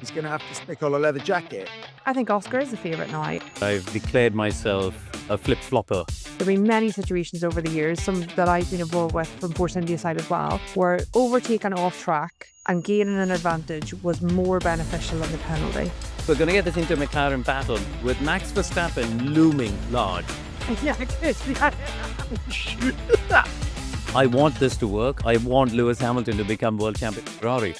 He's going to have to stick on a leather jacket. I think Oscar is a favourite now. I've declared myself a flip-flopper. There have been many situations over the years, some that I've been involved with from Force India side as well, where overtaking off track and gaining an advantage was more beneficial than the penalty. We're going to get this into a McLaren battle with Max Verstappen looming large. Yeah, good. I want this to work. I want Lewis Hamilton to become world champion Ferrari.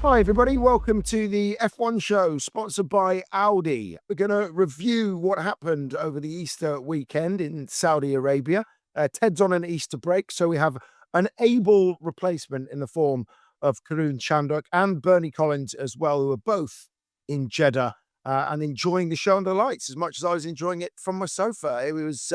Hi everybody, welcome to the F1 show sponsored by Audi. We're going to review what happened over the Easter weekend in Saudi Arabia. Ted's on an Easter break, so we have an able replacement in the form of Karun Chandhok and Bernie Collins as well, who are both in Jeddah and enjoying the show under the lights as much as I was enjoying it from my sofa. It was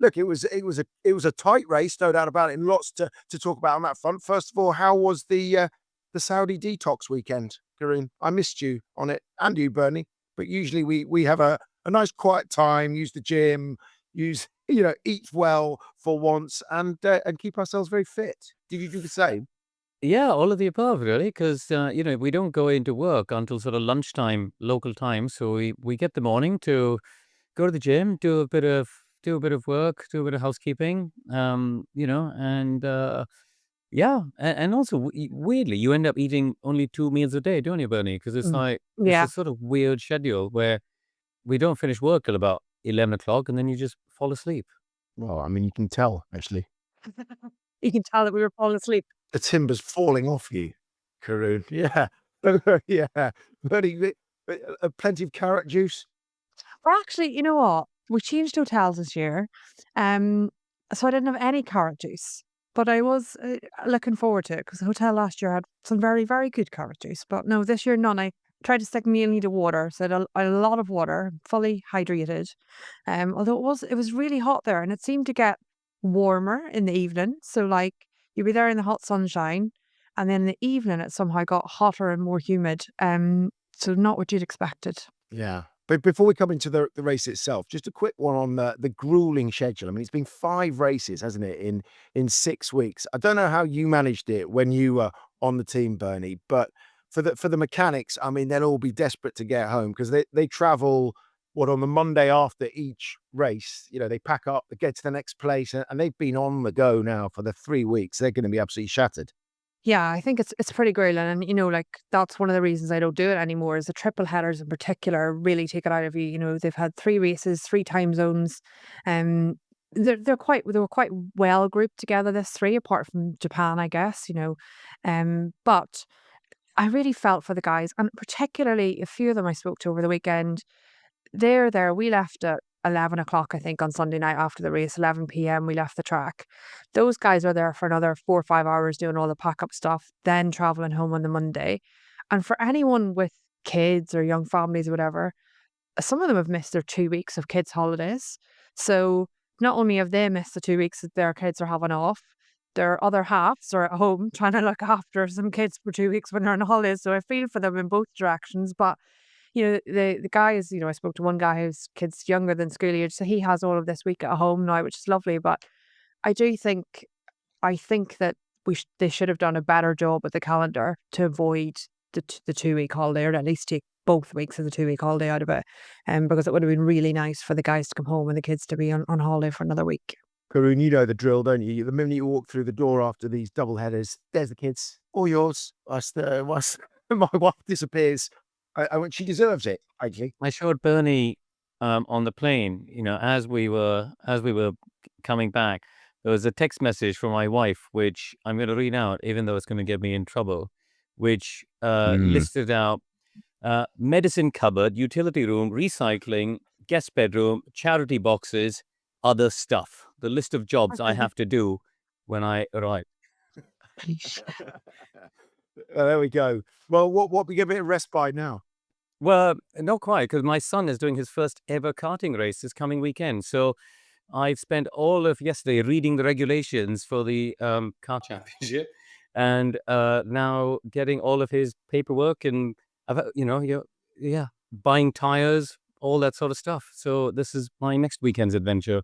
it was a tight race, no doubt about it, and lots to talk about on that front. First of all, how was the Saudi detox weekend, Karun? I missed you on it, and you, Bernie. But usually we have a nice quiet time, use the gym, eat well for once, and keep ourselves very fit. Did you do the same? Yeah, all of the above, really, because we don't go into work until sort of lunchtime local time, so we get the morning to go to the gym, do a bit of work, do a bit of housekeeping, yeah, and also weirdly, you end up eating only 2 meals a day, don't you, Bernie? Because it's like Yeah. it's a sort of weird schedule where we don't finish work till about 11 o'clock, and then you just fall asleep. Well, I mean, you can tell, actually. You can tell that we were falling asleep. The timber's falling off you, Karun. Yeah. Yeah. Bernie, plenty of carrot juice. Well, actually, you know what? We changed hotels this year, so I didn't have any carrot juice. But I was looking forward to it because the hotel last year had some very, very good carrot juice. But no, this year none. I tried to stick mainly to water, so I had a lot of water, fully hydrated. Although it was really hot there, and it seemed to get warmer in the evening. So like you'd be there in the hot sunshine, and then in the evening it somehow got hotter and more humid. So not what you'd expected. Yeah. But before we come into the race itself, just a quick one on the grueling schedule. I mean, it's been 5 races, hasn't it, in 6 weeks? I don't know how you managed it when you were on the team, Bernie, but for the mechanics, I mean, they'll all be desperate to get home because they travel, on the Monday after each race, they pack up, they get to the next place, and they've been on the go now for the 3 weeks. They're going to be absolutely shattered. Yeah, I think it's pretty grueling, and like that's one of the reasons I don't do it anymore. Is the triple headers in particular really take it out of you. They've had 3 races, 3 time zones, they were quite well grouped together. This 3, apart from Japan, I guess. But I really felt for the guys, and particularly a few of them I spoke to over the weekend. They're there. We left at 11 o'clock, I think, on Sunday night after the race, 11 p.m. we left the track. Those guys are there for another 4 or 5 hours doing all the pack-up stuff, then traveling home on the Monday. And for anyone with kids or young families or whatever, some of them have missed their 2 weeks of kids' holidays. So not only have they missed the 2 weeks that their kids are having off, their other halves are at home trying to look after some kids for 2 weeks when they're on holidays. So I feel for them in both directions. But the guys, I spoke to one guy whose kid's younger than school age, so he has all of this week at home now, which is lovely. But I think that they should have done a better job with the calendar to avoid the 2 week holiday, or at least take both weeks of the 2 week holiday out of it, because it would have been really nice for the guys to come home and the kids to be on holiday for another week. Karun, you know the drill, don't you? The minute you walk through the door after these double headers, there's the kids, all yours. My wife disappears. She deserves it, actually. I showed Bernie on the plane, as we were coming back, there was a text message from my wife, which I'm going to read out, even though it's going to get me in trouble, which listed out medicine cupboard, utility room, recycling, guest bedroom, charity boxes, other stuff. The list of jobs I have to do when I arrive. There we go. Well, what we get a bit of respite now? Well, not quite, because my son is doing his first ever karting race this coming weekend. So I've spent all of yesterday reading the regulations for the car championship, and now getting all of his paperwork and buying tires, all that sort of stuff. So this is my next weekend's adventure.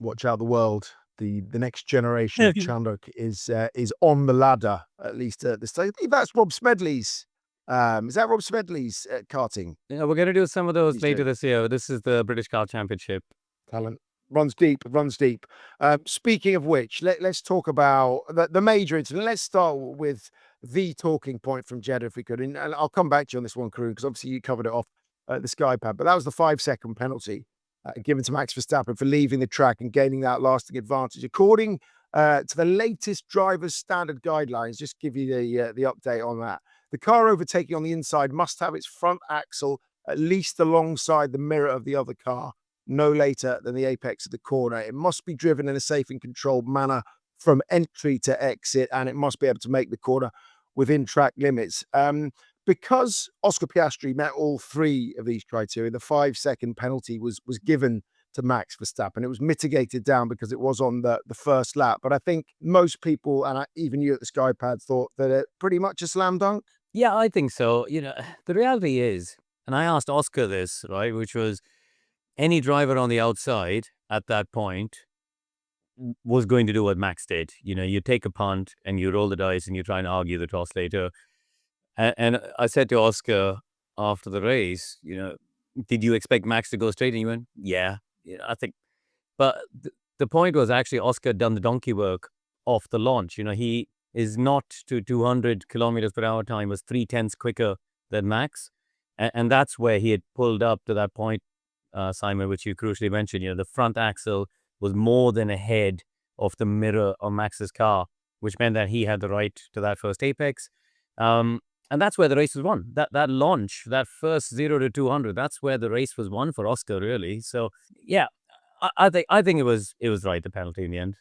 Watch out, the world the next generation of Chandhok is on the ladder, at least at this stage. I think that's Rob Smedley's. Is that Rob Smedley's karting? Yeah, we're going to do some of those He's later doing. this year. This is the British Car Championship. Talent runs deep, runs deep. Speaking of which, let's talk about the major incident. Let's start with the talking point from Jeddah, if we could. And I'll come back to you on this one, Karun, because obviously you covered it off the Sky Pad. But that was the 5-second penalty given to Max Verstappen for leaving the track and gaining that lasting advantage. According to the latest driver's standard guidelines, just give you the update on that. The car overtaking on the inside must have its front axle at least alongside the mirror of the other car, no later than the apex of the corner. It must be driven in a safe and controlled manner from entry to exit, and it must be able to make the corner within track limits. Because Oscar Piastri met all three of these criteria, the 5-second penalty was given to Max Verstappen. It was mitigated down because it was on the first lap. But I think most people, and even you at the Sky Pad, thought that it pretty much a slam dunk. Yeah, I think so. The reality is, and I asked Oscar this, right, which was any driver on the outside at that point was going to do what Max did. You take a punt and you roll the dice and you try and argue the toss later. And I said to Oscar after the race, did you expect Max to go straight? And he went, yeah, I think. But the point was actually Oscar done the donkey work off the launch. He is not to 200 kilometers per hour time, was 0.3 quicker than Max. And that's where he had pulled up to that point, Simon, which you crucially mentioned. The front axle was more than ahead of the mirror of Max's car, which meant that he had the right to that first apex. And that's where the race was won. That launch, that first 0 to 200, that's where the race was won for Oscar, really. So, yeah, I think it was right, the penalty in the end.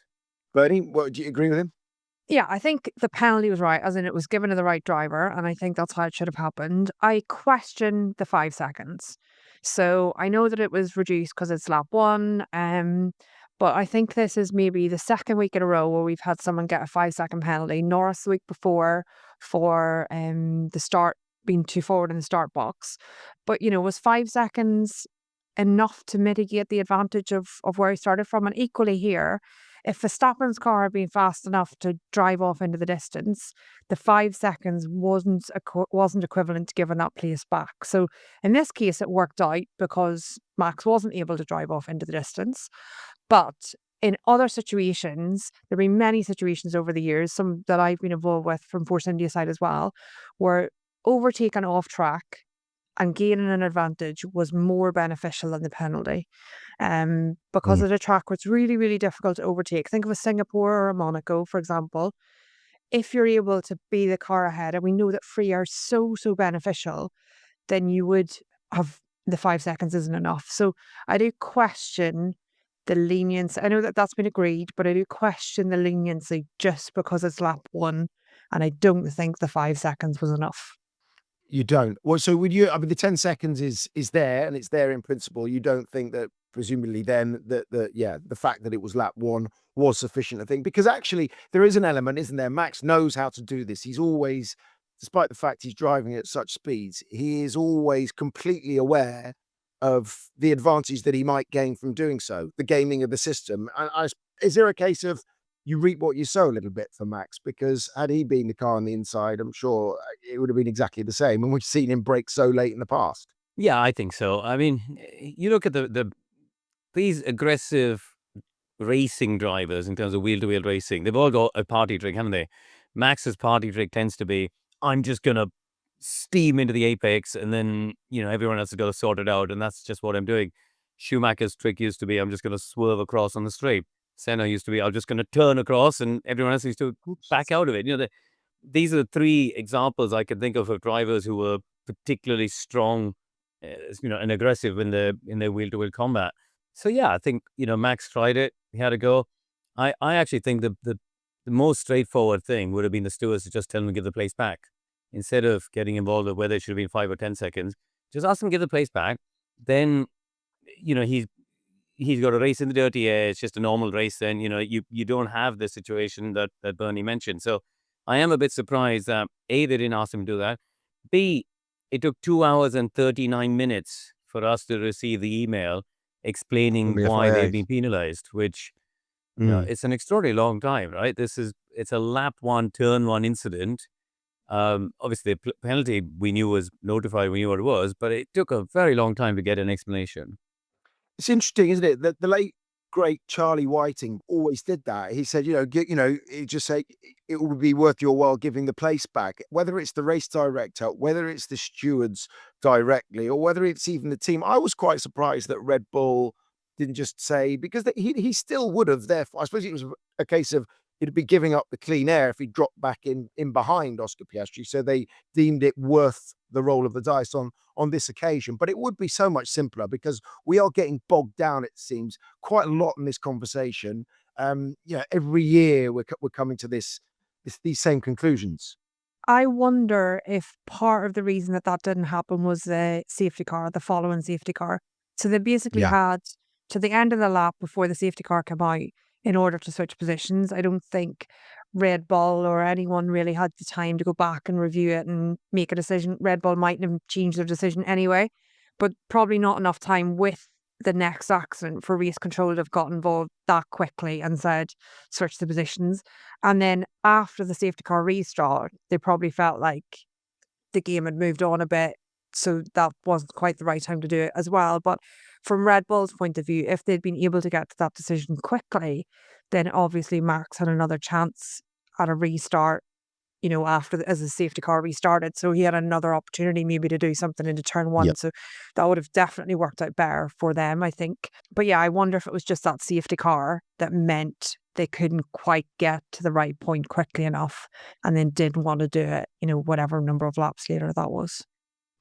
Bernie, do you agree with him? Yeah, I think the penalty was right, as in it was given to the right driver, and I think that's how it should have happened. I question the 5 seconds. So I know that it was reduced because it's lap one, but I think this is maybe the second week in a row where we've had someone get a 5-second penalty. Norris the week before for the start being too forward in the start box. But, was 5 seconds enough to mitigate the advantage of where he started from? And equally here, if Verstappen's car had been fast enough to drive off into the distance, the 5 seconds wasn't equivalent to giving that place back. So in this case, it worked out because Max wasn't able to drive off into the distance. But in other situations, there have been many situations over the years, some that I've been involved with from Force India side as well, where overtaking off track and gaining an advantage was more beneficial than the penalty. Because of the track where it's really, really difficult to overtake. Think of a Singapore or a Monaco, for example. If you're able to be the car ahead, and we know that free air is so beneficial, then you would have the 5 seconds isn't enough. So I do question the leniency. I know that that's been agreed, but I do question the leniency just because it's lap one, and I don't think the 5 seconds was enough. You don't. Well, so would you? I mean, the 10 seconds is there, and it's there in principle. You don't think that, presumably, then the fact that it was lap one was sufficient, I think, because actually there is an element, isn't there? Max knows how to do this. He's always, despite the fact he's driving at such speeds, he is always completely aware of the advantage that he might gain from doing so, the gaming of the system. Is there a case of you reap what you sow a little bit for Max? Because had he been the car on the inside, I'm sure it would have been exactly the same. And we've seen him break so late in the past. Yeah, I think so. I mean, you look at these aggressive racing drivers in terms of wheel-to-wheel racing. They've all got a party trick, haven't they? Max's party trick tends to be, I'm just going to steam into the apex and then, everyone else has got to sort it out. And that's just what I'm doing. Schumacher's trick used to be, I'm just going to swerve across on the straight. Senna used to be, I'm just going to turn across, and everyone else used to back out of it. These are the three examples I can think of drivers who were particularly strong, and aggressive in their wheel-to-wheel combat. So yeah, I think Max tried it. He had to go. I actually think the most straightforward thing would have been the stewards to just tell him to give the place back instead of getting involved with whether it should have been 5 or 10 seconds. Just ask him to give the place back. Then he's got a race in the dirty air. It's just a normal race. Then, you don't have the situation that Bernie mentioned. So I am a bit surprised that A, they didn't ask him to do that. B, it took 2 hours and 39 minutes for us to receive the email explaining why they've been penalized, which Mm. It's an extraordinarily long time, right? It's a lap one, turn one incident. Obviously, the penalty we knew was notified, we knew what it was, but it took a very long time to get an explanation. It's interesting, isn't it? That the late great Charlie Whiting always did that. He said, he'd just say it would be worth your while giving the place back, whether it's the race director, whether it's the stewards directly, or whether it's even the team. I was quite surprised that Red Bull didn't just say, because he still would have. Therefore, I suppose it was a case of he'd be giving up the clean air if he dropped back in behind Oscar Piastri. So they deemed it worth the roll of the dice on this occasion. But it would be so much simpler, because we are getting bogged down, it seems, quite a lot in this conversation. Every year we're coming to these same conclusions. I wonder if part of the reason that didn't happen was the safety car, the following safety car. So they basically Yeah. had to the end of the lap before the safety car came out in order to switch positions. I don't think Red Bull or anyone really had the time to go back and review it and make a decision. Red Bull mightn't have changed their decision anyway, but probably not enough time with the next accident for race control to have got involved that quickly and said, switch the positions. And then after the safety car restart, they probably felt like the game had moved on a bit. So that wasn't quite the right time to do it as well. But from Red Bull's point of view, if they'd been able to get to that decision quickly, then obviously Max had another chance at a restart, as the safety car restarted. So he had another opportunity maybe to do something into turn one. Yep. So that would have definitely worked out better for them, I think. But yeah, I wonder if it was just that safety car that meant they couldn't quite get to the right point quickly enough and then didn't want to do it, whatever number of laps later that was.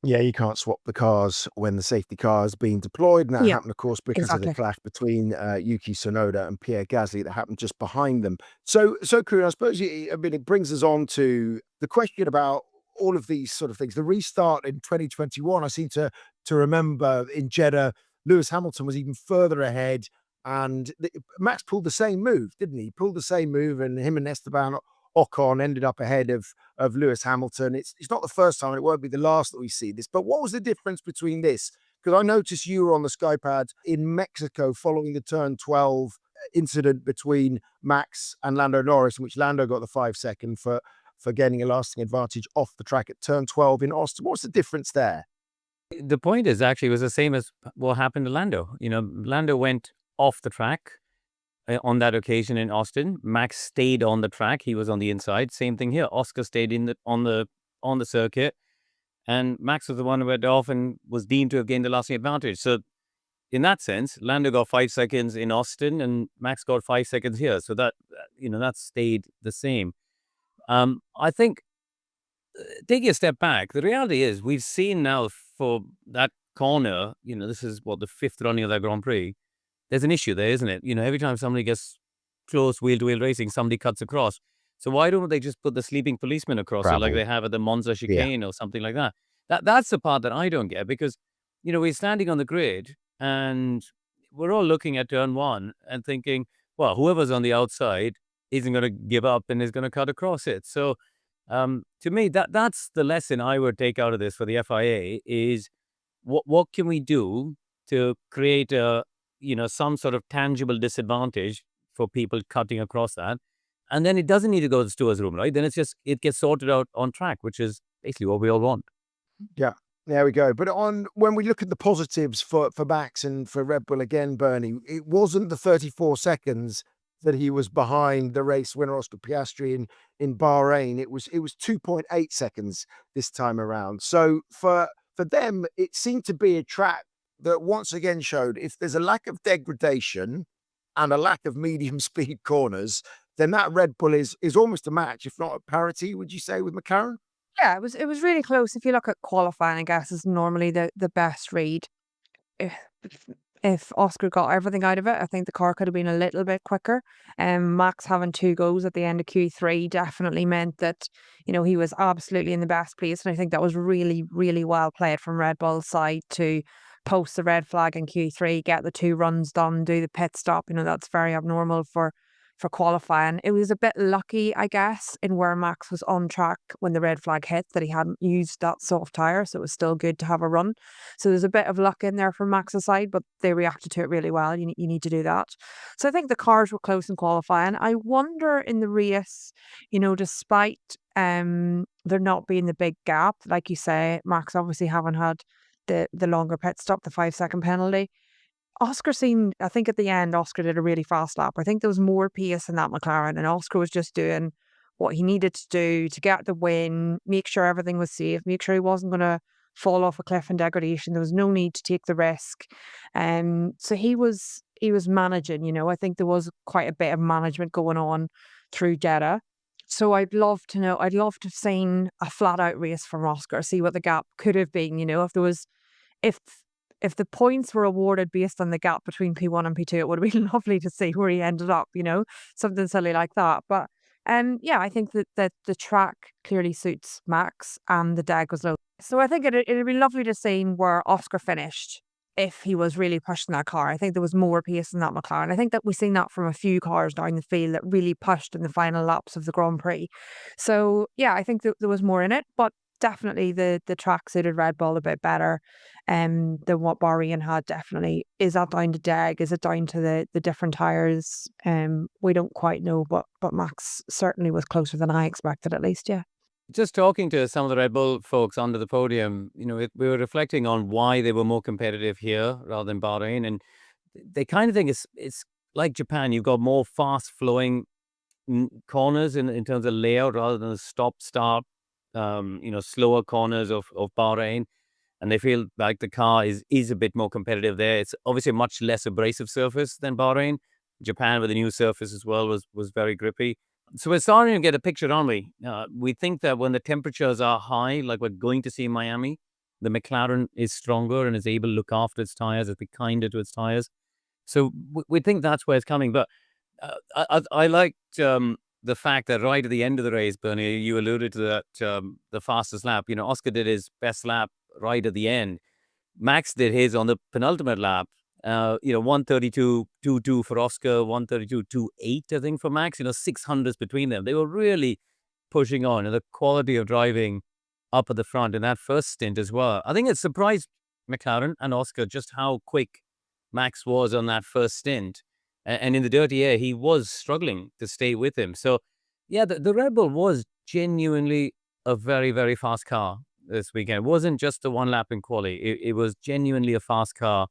Yeah, you can't swap the cars when the safety car is being deployed. And that Yeah, happened, of course, because of the exactly. clash between Yuki Tsunoda and Pierre Gasly that happened just behind them. So Karun, I suppose it brings us on to the question about all of these sort of things. The restart in 2021, I seem to remember in Jeddah, Lewis Hamilton was even further ahead. And Max pulled the same move, didn't he? He pulled the same move, and him and Esteban Ocon ended up ahead of Lewis Hamilton. It's not the first time, and it won't be the last that we see this. But what was the difference between this? Because I noticed you were on the Skypad in Mexico following the turn 12 incident between Max and Lando Norris, in which Lando got the 5 second for gaining a lasting advantage off the track at turn 12 in Austin. What's the difference there? The point is actually it was the same as what happened to Lando. Lando went off the track on that occasion in Austin. Max stayed on the track. He was on the inside. Same thing here. Oscar stayed on the circuit, and Max was the one who went off and was deemed to have gained the lasting advantage. So in that sense, Lando got 5 seconds in Austin, and Max got 5 seconds here. So that that stayed the same. I think taking a step back, the reality is we've seen now for that corner. This is what the 5th running of that Grand Prix. There's an issue there, isn't it? Every time somebody gets close wheel-to-wheel racing, somebody cuts across. So why don't they just put the sleeping policeman across it like they have at the Monza Yeah. chicane or something like that? That's the part that I don't get, because, we're standing on the grid and we're all looking at turn one and thinking, well, whoever's on the outside isn't going to give up and is going to cut across it. So to me, that's the lesson I would take out of this for the FIA is what can we do to create some sort of tangible disadvantage for people cutting across that. And then it doesn't need to go to the stewards room, right? Then it gets sorted out on track, which is basically what we all want. Yeah, there we go. But when we look at the positives for Max and for Red Bull again, Bernie, it wasn't the 34 seconds that he was behind the race winner Oscar Piastri in Bahrain. It was 2.8 seconds this time around. So for them, it seemed to be a track that once again showed if there's a lack of degradation and a lack of medium speed corners, then that Red Bull is almost a match, if not a parity, would you say, with McLaren? Yeah, it was really close. If you look at qualifying, I guess is normally the best read. If, if Oscar got everything out of it, I think the car could have been a little bit quicker. Max having 2 goes at the end of Q3 definitely meant that, he was absolutely in the best place. And I think that was really, really well played from Red Bull's side to post the red flag in Q3, get the 2 runs done, do the pit stop. That's very abnormal for for qualifying. It was a bit lucky, I guess, in where Max was on track when the red flag hit, that he hadn't used that soft tyre, so it was still good to have a run. So there's a bit of luck in there from Max's side, but they reacted to it really well. You need to do that. So I think the cars were close in qualifying. I wonder in the race, despite there not being the big gap, like you say, Max obviously haven't had the longer pit stop, the 5-second penalty. Oscar seemed, I think at the end, Oscar did a really fast lap. I think there was more pace in that McLaren, and Oscar was just doing what he needed to do to get the win, make sure everything was safe, make sure he wasn't going to fall off a cliff in degradation. There was no need to take the risk. So he was managing, I think there was quite a bit of management going on through Jeddah. So I'd love to have seen a flat out race from Oscar, see what the gap could have been, if the points were awarded based on the gap between P1 and P2, it would have been lovely to see where he ended up, something silly like that. But I think that the track clearly suits Max and the DAG was low. So I think it'd be lovely to see where Oscar finished if he was really pushing that car. I think there was more pace in that McLaren. I think that we've seen that from a few cars down the field that really pushed in the final laps of the Grand Prix. So yeah, I think there was more in it, but definitely the track suited Red Bull a bit better than what Bahrain had, definitely. Is that down to DAG? Is it down to the different tyres? We don't quite know, but Max certainly was closer than I expected, at least, yeah. Just talking to some of the Red Bull folks under the podium, we were reflecting on why they were more competitive here rather than Bahrain, and they kind of think it's like Japan. You've got more fast flowing corners in terms of layout rather than the stop-start, slower corners of Bahrain. And they feel like the car is a bit more competitive there. It's obviously a much less abrasive surface than Bahrain. Japan, with the new surface as well, was very grippy. So we're starting to get a picture, aren't we? We think that when the temperatures are high, like we're going to see in Miami, the McLaren is stronger and is able to look after its tires, is be kinder to its tires. So we think that's where it's coming. But I liked the fact that right at the end of the race, Bernie, you alluded to that, the fastest lap. Oscar did his best lap right at the end. Max did his on the penultimate lap. 132.22 for Oscar, 132.28, I think, for Max. 600s between them. They were really pushing on, and the quality of driving up at the front in that first stint as well. I think it surprised McLaren and Oscar just how quick Max was on that first stint. And in the dirty air, he was struggling to stay with him. So, yeah, the Red Bull was genuinely a very, very fast car this weekend. It wasn't just the one lap in quali. It was genuinely a fast car,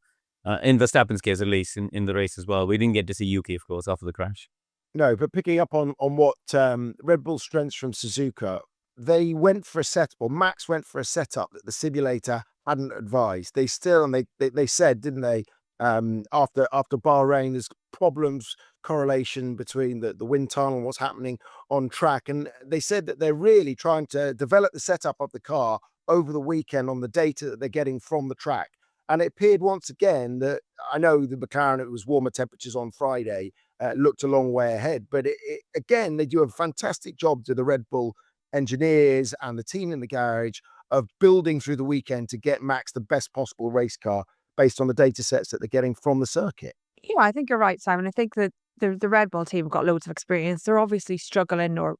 in Verstappen's case, at least, in the race as well. We didn't get to see Yuki, of course, after the crash. No, but picking up on what Red Bull's strengths from Suzuka, they went for a setup, or Max went for a setup that the simulator hadn't advised. They still, and they said, didn't they, after Bahrain, there's problems, correlation between the wind tunnel and what's happening on track. And they said that they're really trying to develop the setup of the car over the weekend on the data that they're getting from the track. And it appeared once again that, I know the McLaren, it was warmer temperatures on Friday, looked a long way ahead. But again, they do a fantastic job to the Red Bull engineers and the team in the garage of building through the weekend to get Max the best possible race car based on the data sets that they're getting from the circuit. Yeah, I think you're right, Simon. I think that the Red Bull team have got loads of experience. They're obviously struggling, or,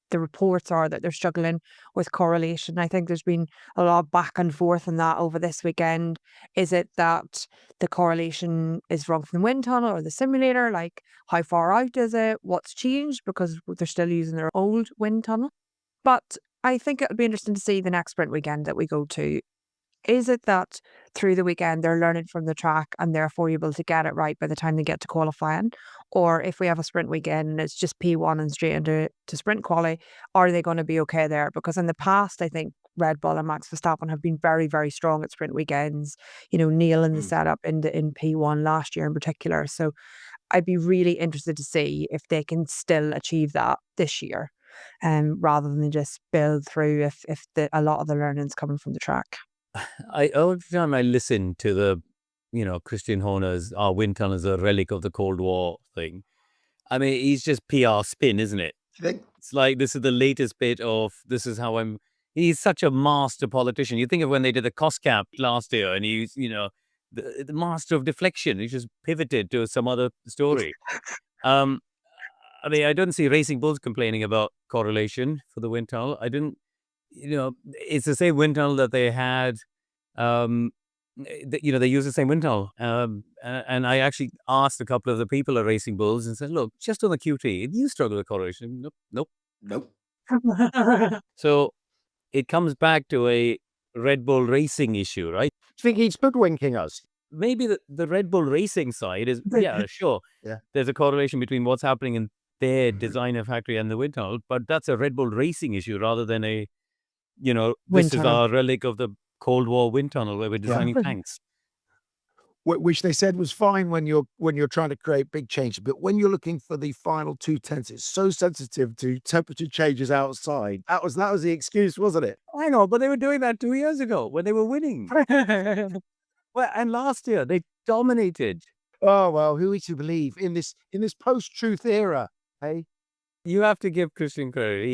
the reports are that they're struggling with correlation. I think there's been a lot of back and forth on that over this weekend. Is it that the correlation is wrong from the wind tunnel or the simulator? Like, how far out is it? What's changed? Because they're still using their old wind tunnel. But I think it'll be interesting to see the next sprint weekend that we go to. Is it that through the weekend they're learning from the track and therefore able to get it right by the time they get to qualifying? Or if we have a sprint weekend and it's just P1 and straight into sprint quali, are they going to be okay there? Because in the past, I think Red Bull and Max Verstappen have been very, very strong at sprint weekends, nailing the setup in P1 last year in particular. So I'd be really interested to see if they can still achieve that this year, rather than just build through if a lot of the learning's coming from the track. Every time I listen to the, Christian Horner's, our wind tunnel is a relic of the Cold War thing. I mean, he's just PR spin, isn't it? It's like, this is the latest bit of, this is how he's such a master politician. You think of when they did the cost cap last year and he's, the master of deflection. He just pivoted to some other story. I mean, I don't see Racing Bulls complaining about correlation for the wind tunnel. I didn't, it's the same wind tunnel that they had. They use the same wind tunnel. And I actually asked a couple of the people at Racing Bulls and said, look, just on the QT, do you struggle with correlation? Nope. Nope. So it comes back to a Red Bull Racing issue, right? Do you think he's hoodwinking us? Maybe the Red Bull Racing side is, yeah, sure. Yeah. There's a correlation between what's happening in their designer factory and the wind tunnel, but that's a Red Bull Racing issue rather than a, Wind this is tunnel. our relic of the Cold War wind tunnel where we're designing tanks. Which they said was fine when you're trying to create big changes, but when you're looking for the final 2/10, it's so sensitive to temperature changes outside. That was the excuse, wasn't it? I know, but they were doing that 2 years ago when they were winning. Well, and last year they dominated. Oh well, who are we to believe in this post-truth era? Hey, You have to give Christian credit.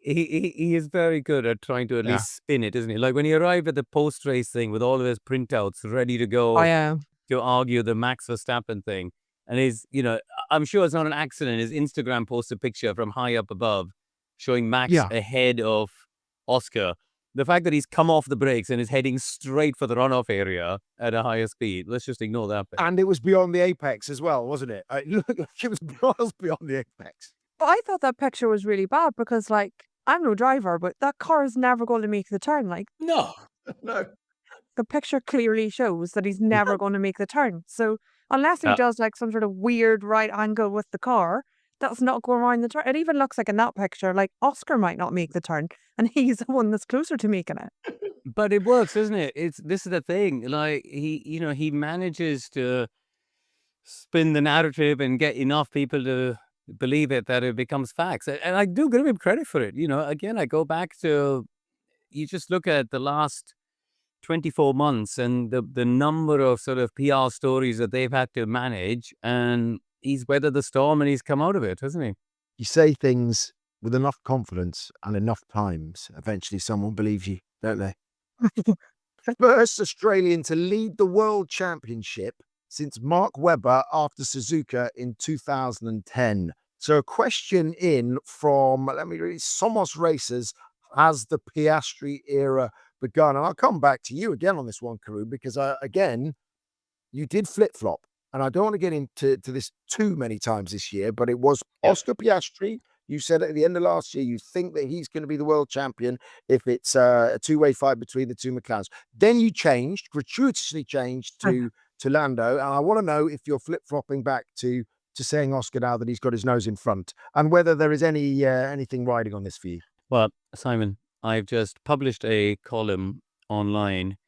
He is very good at trying to at Yeah. least spin it, isn't he? Like when he arrived at the post-race thing with all of his printouts ready to go Oh yeah. to argue the Max Verstappen thing. And I'm sure it's not an accident. His Instagram posts a picture from high up above showing Max Yeah. ahead of Oscar. The fact that he's come off the brakes and is heading straight for the runoff area at a higher speed, let's just ignore that bit. and it was beyond the apex as well, wasn't it? It looked like it was miles beyond the apex. But I thought that picture was really bad because, like, I'm no driver, but that car is never going to make the turn. Like, No. No. the picture clearly shows that he's never going to make the turn. So unless he Yeah. does like some sort of weird right angle with the car, that's not going around the turn. It even looks like in that picture, like Oscar might not make the turn, and he's the one that's closer to making it. But it works, isn't it? This is the thing. Like he manages to spin the narrative and get enough people to believe it that it becomes facts. And I do give him credit for it. Again, I go back to you just look at the last 24 months and the number of sort of PR stories that they've had to manage, and he's weathered the storm and he's come out of it, hasn't he? You say things with enough confidence and enough times, eventually someone believes you, don't they? First Australian to lead the World Championship since Mark Webber after Suzuka in 2010. So a question in from, let me read, Somos Racers, has the Piastri era begun? And I'll come back to you again on this one, Karun, because again, you did flip-flop. And I don't want to get into this too many times this year, but it was Oscar Piastri. You said at the end of last year, you think that he's going to be the world champion if it's a two-way fight between the two McLarens. Then you gratuitously changed to Lando. And I want to know if you're flip-flopping back to saying Oscar now that he's got his nose in front, and whether there is anything riding on this for you. Well, Simon, I've just published a column online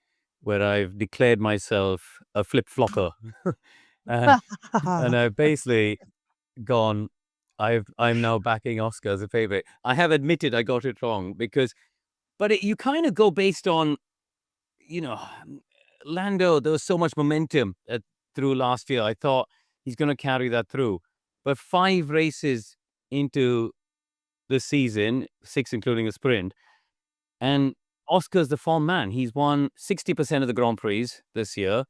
where I've declared myself a flip-flopper. And I've basically gone, I'm now backing Oscar as a favorite. I have admitted I got it wrong but you kind of go based on, Lando, there was so much momentum through last year. I thought he's going to carry that through. But 5 races into the season, 6 including a sprint, and Oscar's the form man. He's won 60% of the Grand Prix this year.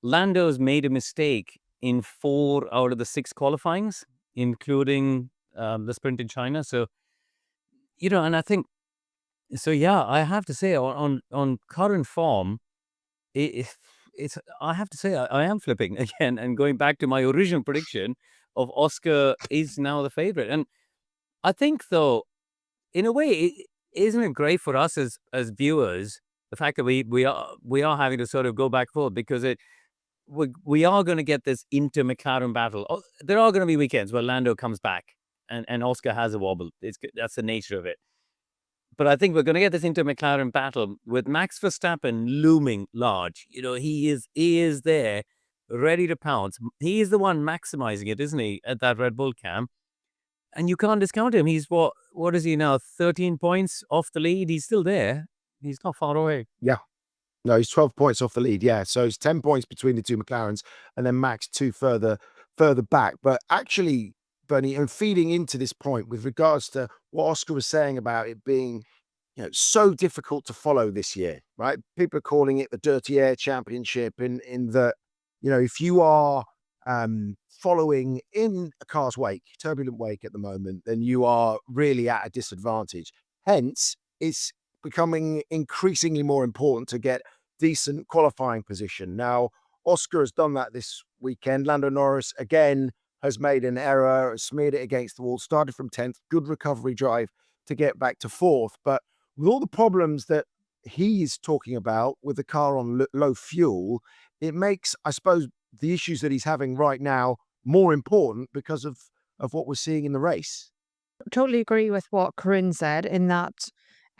Lando's made a mistake in 4 out of the 6 qualifyings, including the sprint in China. So, and I think, I have to say on current form, I have to say I am flipping again and going back to my original prediction of Oscar is now the favorite. And I think, though, in a way, isn't it great for us as viewers, the fact that we are having to sort of go back forward, because we are going to get this inter-McLaren battle. There are going to be weekends where Lando comes back and Oscar has a wobble. That's the nature of it. But I think we're going to get this inter-McLaren battle with Max Verstappen looming large. He is there, ready to pounce. He is the one maximizing it, isn't he, at that Red Bull camp? And you can't discount him. He's what is he now? 13 points off the lead. He's still there. He's not far away. Yeah. No, he's 12 points off the lead. Yeah. So it's 10 points between the two McLarens, and then Max 2 further back. But actually, Bernie, and feeding into this point with regards to what Oscar was saying about it being, so difficult to follow this year, right? People are calling it the Dirty Air Championship in that, if you are following in a car's wake, turbulent wake at the moment, then you are really at a disadvantage. Hence, it's becoming increasingly more important to get decent qualifying position. Now, Oscar has done that this weekend. Lando Norris, again, has made an error, smeared it against the wall, started from 10th, good recovery drive to get back to 4th. But with all the problems that he's talking about with the car on low fuel, it makes, I suppose, the issues that he's having right now more important because of what we're seeing in the race. Totally agree with what Karun said in that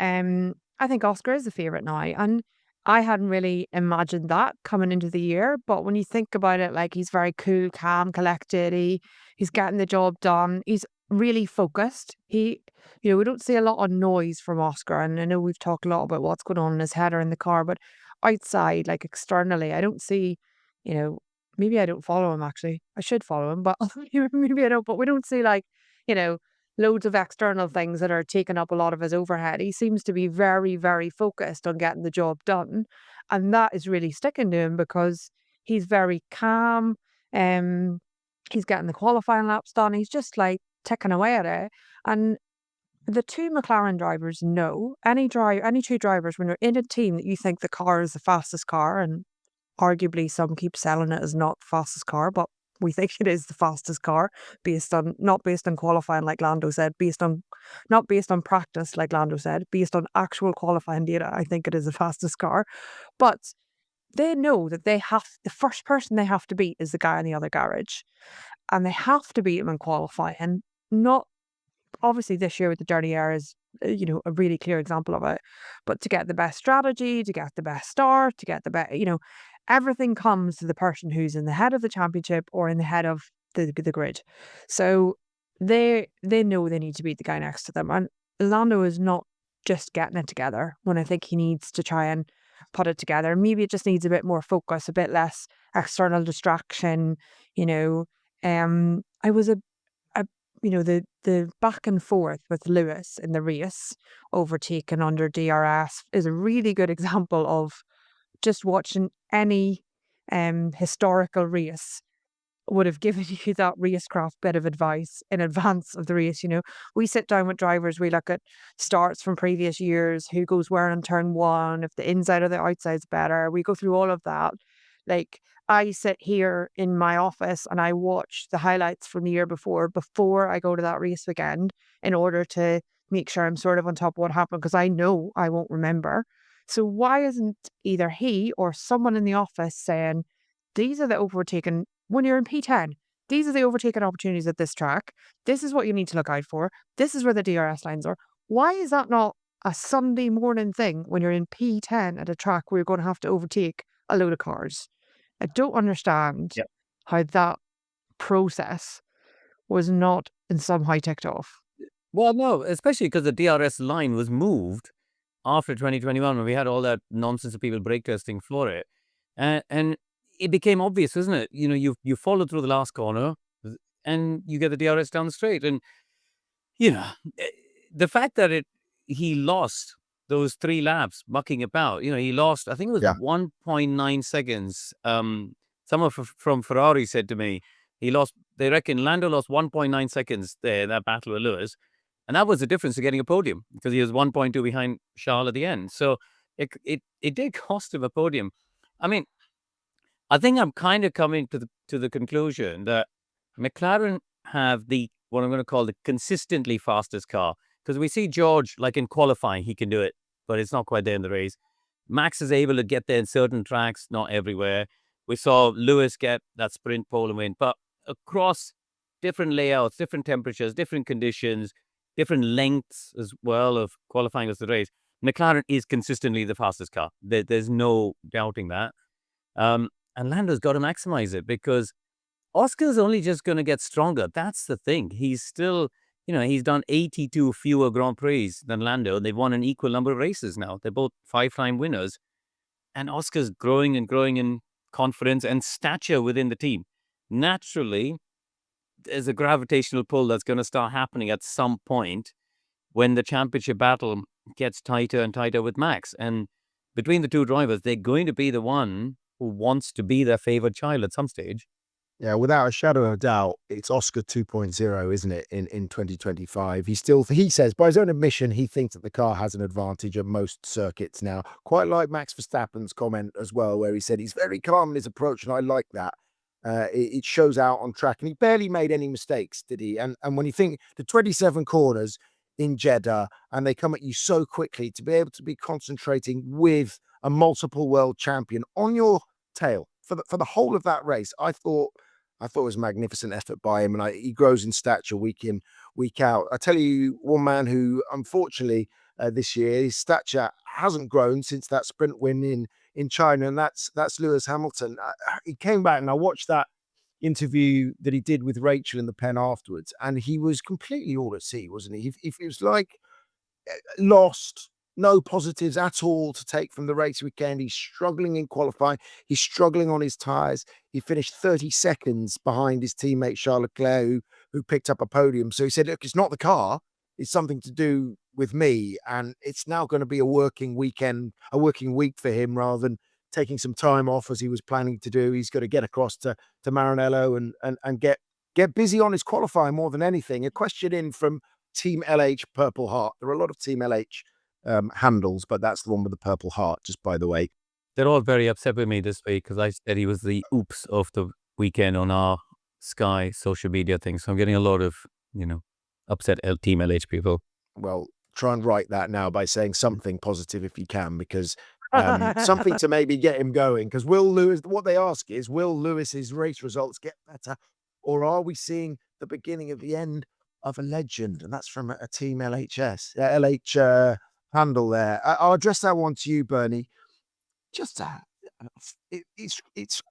I think Oscar is the favourite now. And I hadn't really imagined that coming into the year. But when you think about it, like he's very cool, calm, collected. He's getting the job done. He's really focused. We don't see a lot of noise from Oscar. And I know we've talked a lot about what's going on in his head or in the car, but outside, like externally, I don't see, maybe I don't follow him actually. I should follow him, but maybe I don't. But we don't see like, you know, loads of external things that are taking up a lot of his overhead. He seems to be very, very focused on getting the job done. And that is really sticking to him because he's very calm. He's getting the qualifying laps done. He's just like ticking away at it. And the two McLaren drivers know any two drivers when you're in a team that you think the car is the fastest car, and arguably some keep selling it as not the fastest car, but we think it is the fastest car not based on qualifying like Lando said, not based on practice like Lando said, based on actual qualifying data. I think it is the fastest car. But they know that the first person they have to beat is the guy in the other garage. And they have to beat him in qualifying. Not obviously this year with the dirty air is a really clear example of it. But to get the best strategy, to get the best start, to get the best, everything comes to the person who's in the head of the championship or in the head of the grid. So they know they need to beat the guy next to them. And Lando is not just getting it together when I think he needs to try and put it together. Maybe it just needs a bit more focus, a bit less external distraction. I was the back and forth with Lewis in the race, overtaken under DRS, is a really good example of just watching any historical race would have given you that racecraft bit of advice in advance of the race. We sit down with drivers, we look at starts from previous years, who goes where in turn one, if the inside or the outside's better. We go through all of that. Like, I sit here in my office and I watch the highlights from the year before I go to that race weekend in order to make sure I'm sort of on top of what happened, because I know I won't remember. So why isn't either he or someone in the office saying, these are the overtaken, when you're in P10, these are the overtaken opportunities at this track. This is what you need to look out for. This is where the DRS lines are. Why is that not a Sunday morning thing when you're in P10 at a track where you're going to have to overtake a load of cars? I don't understand how that process was not in some high ticked off. Well, no, especially because the DRS line was moved after 2021 when we had all that nonsense of people brake testing for it. And it became obvious, isn't it? You follow through the last corner and you get the DRS down the straight. And, the fact that he lost those 3 laps mucking about, he lost, I think it was 1.9 seconds. Someone from Ferrari said to me, they reckon Lando lost 1.9 seconds there, that battle with Lewis. And that was the difference to getting a podium, because he was 1.2 behind Charles at the end. So it did cost him a podium. I mean, I think I'm kind of coming to the conclusion that McLaren have what I'm going to call the consistently fastest car. Because we see George, like in qualifying, he can do it, but it's not quite there in the race. Max is able to get there in certain tracks, not everywhere. We saw Lewis get that sprint pole and win. But across different layouts, different temperatures, different conditions, different lengths as well of qualifying as the race, McLaren is consistently the fastest car. There's no doubting that. And Lando's got to maximize it, because Oscar's only just going to get stronger. That's the thing. He's still, he's done 82 fewer Grand Prix than Lando. They've won an equal number of races now. They're both 5-time winners. And Oscar's growing and growing in confidence and stature within the team. Naturally, there's a gravitational pull that's going to start happening at some point when the championship battle gets tighter and tighter with Max. And between the two drivers, they're going to be the one who wants to be their favorite child at some stage. Yeah, without a shadow of a doubt, it's Oscar 2.0, isn't it, in 2025? He says, by his own admission, he thinks that the car has an advantage at most circuits now. Quite like Max Verstappen's comment as well, where he said he's very calm in his approach, and I like that. It shows out on track, and he barely made any mistakes, did he? And when you think the 27 corners in Jeddah, and they come at you so quickly, to be able to be concentrating with a multiple world champion on your tail for the whole of that race, I thought it was a magnificent effort by him, and he grows in stature week in, week out. I tell you, one man who, unfortunately, this year his stature hasn't grown since that sprint win in China, and that's Lewis Hamilton. He came back, and I watched that interview that he did with Rachel in the pen afterwards, and he was completely all at sea, wasn't he? If it was like lost, no positives at all to take from the race weekend. He's struggling in qualifying. He's struggling on his tyres. He finished 30 seconds behind his teammate Charles Leclerc, who picked up a podium. So he said, look, it's not the car. It's something to do with me. And it's now going to be a working week for him, rather than taking some time off as he was planning to do. He's got to get across to Maranello and get busy on his qualifying more than anything. A question in from Team LH Purple Heart. There are a lot of Team LH handles, but that's the one with the purple heart, just by the way. They're all very upset with me this week because I said he was the oops of the weekend on our Sky social media thing. So I'm getting a lot of, upset Team LH people. Well, try and write that now by saying something positive if you can, because something to maybe get him going. Because what they ask is, will Lewis's race results get better, or are we seeing the beginning of the end of a legend? And that's from a Team LH handle there. I'll address that one to you, Bernie. Just it's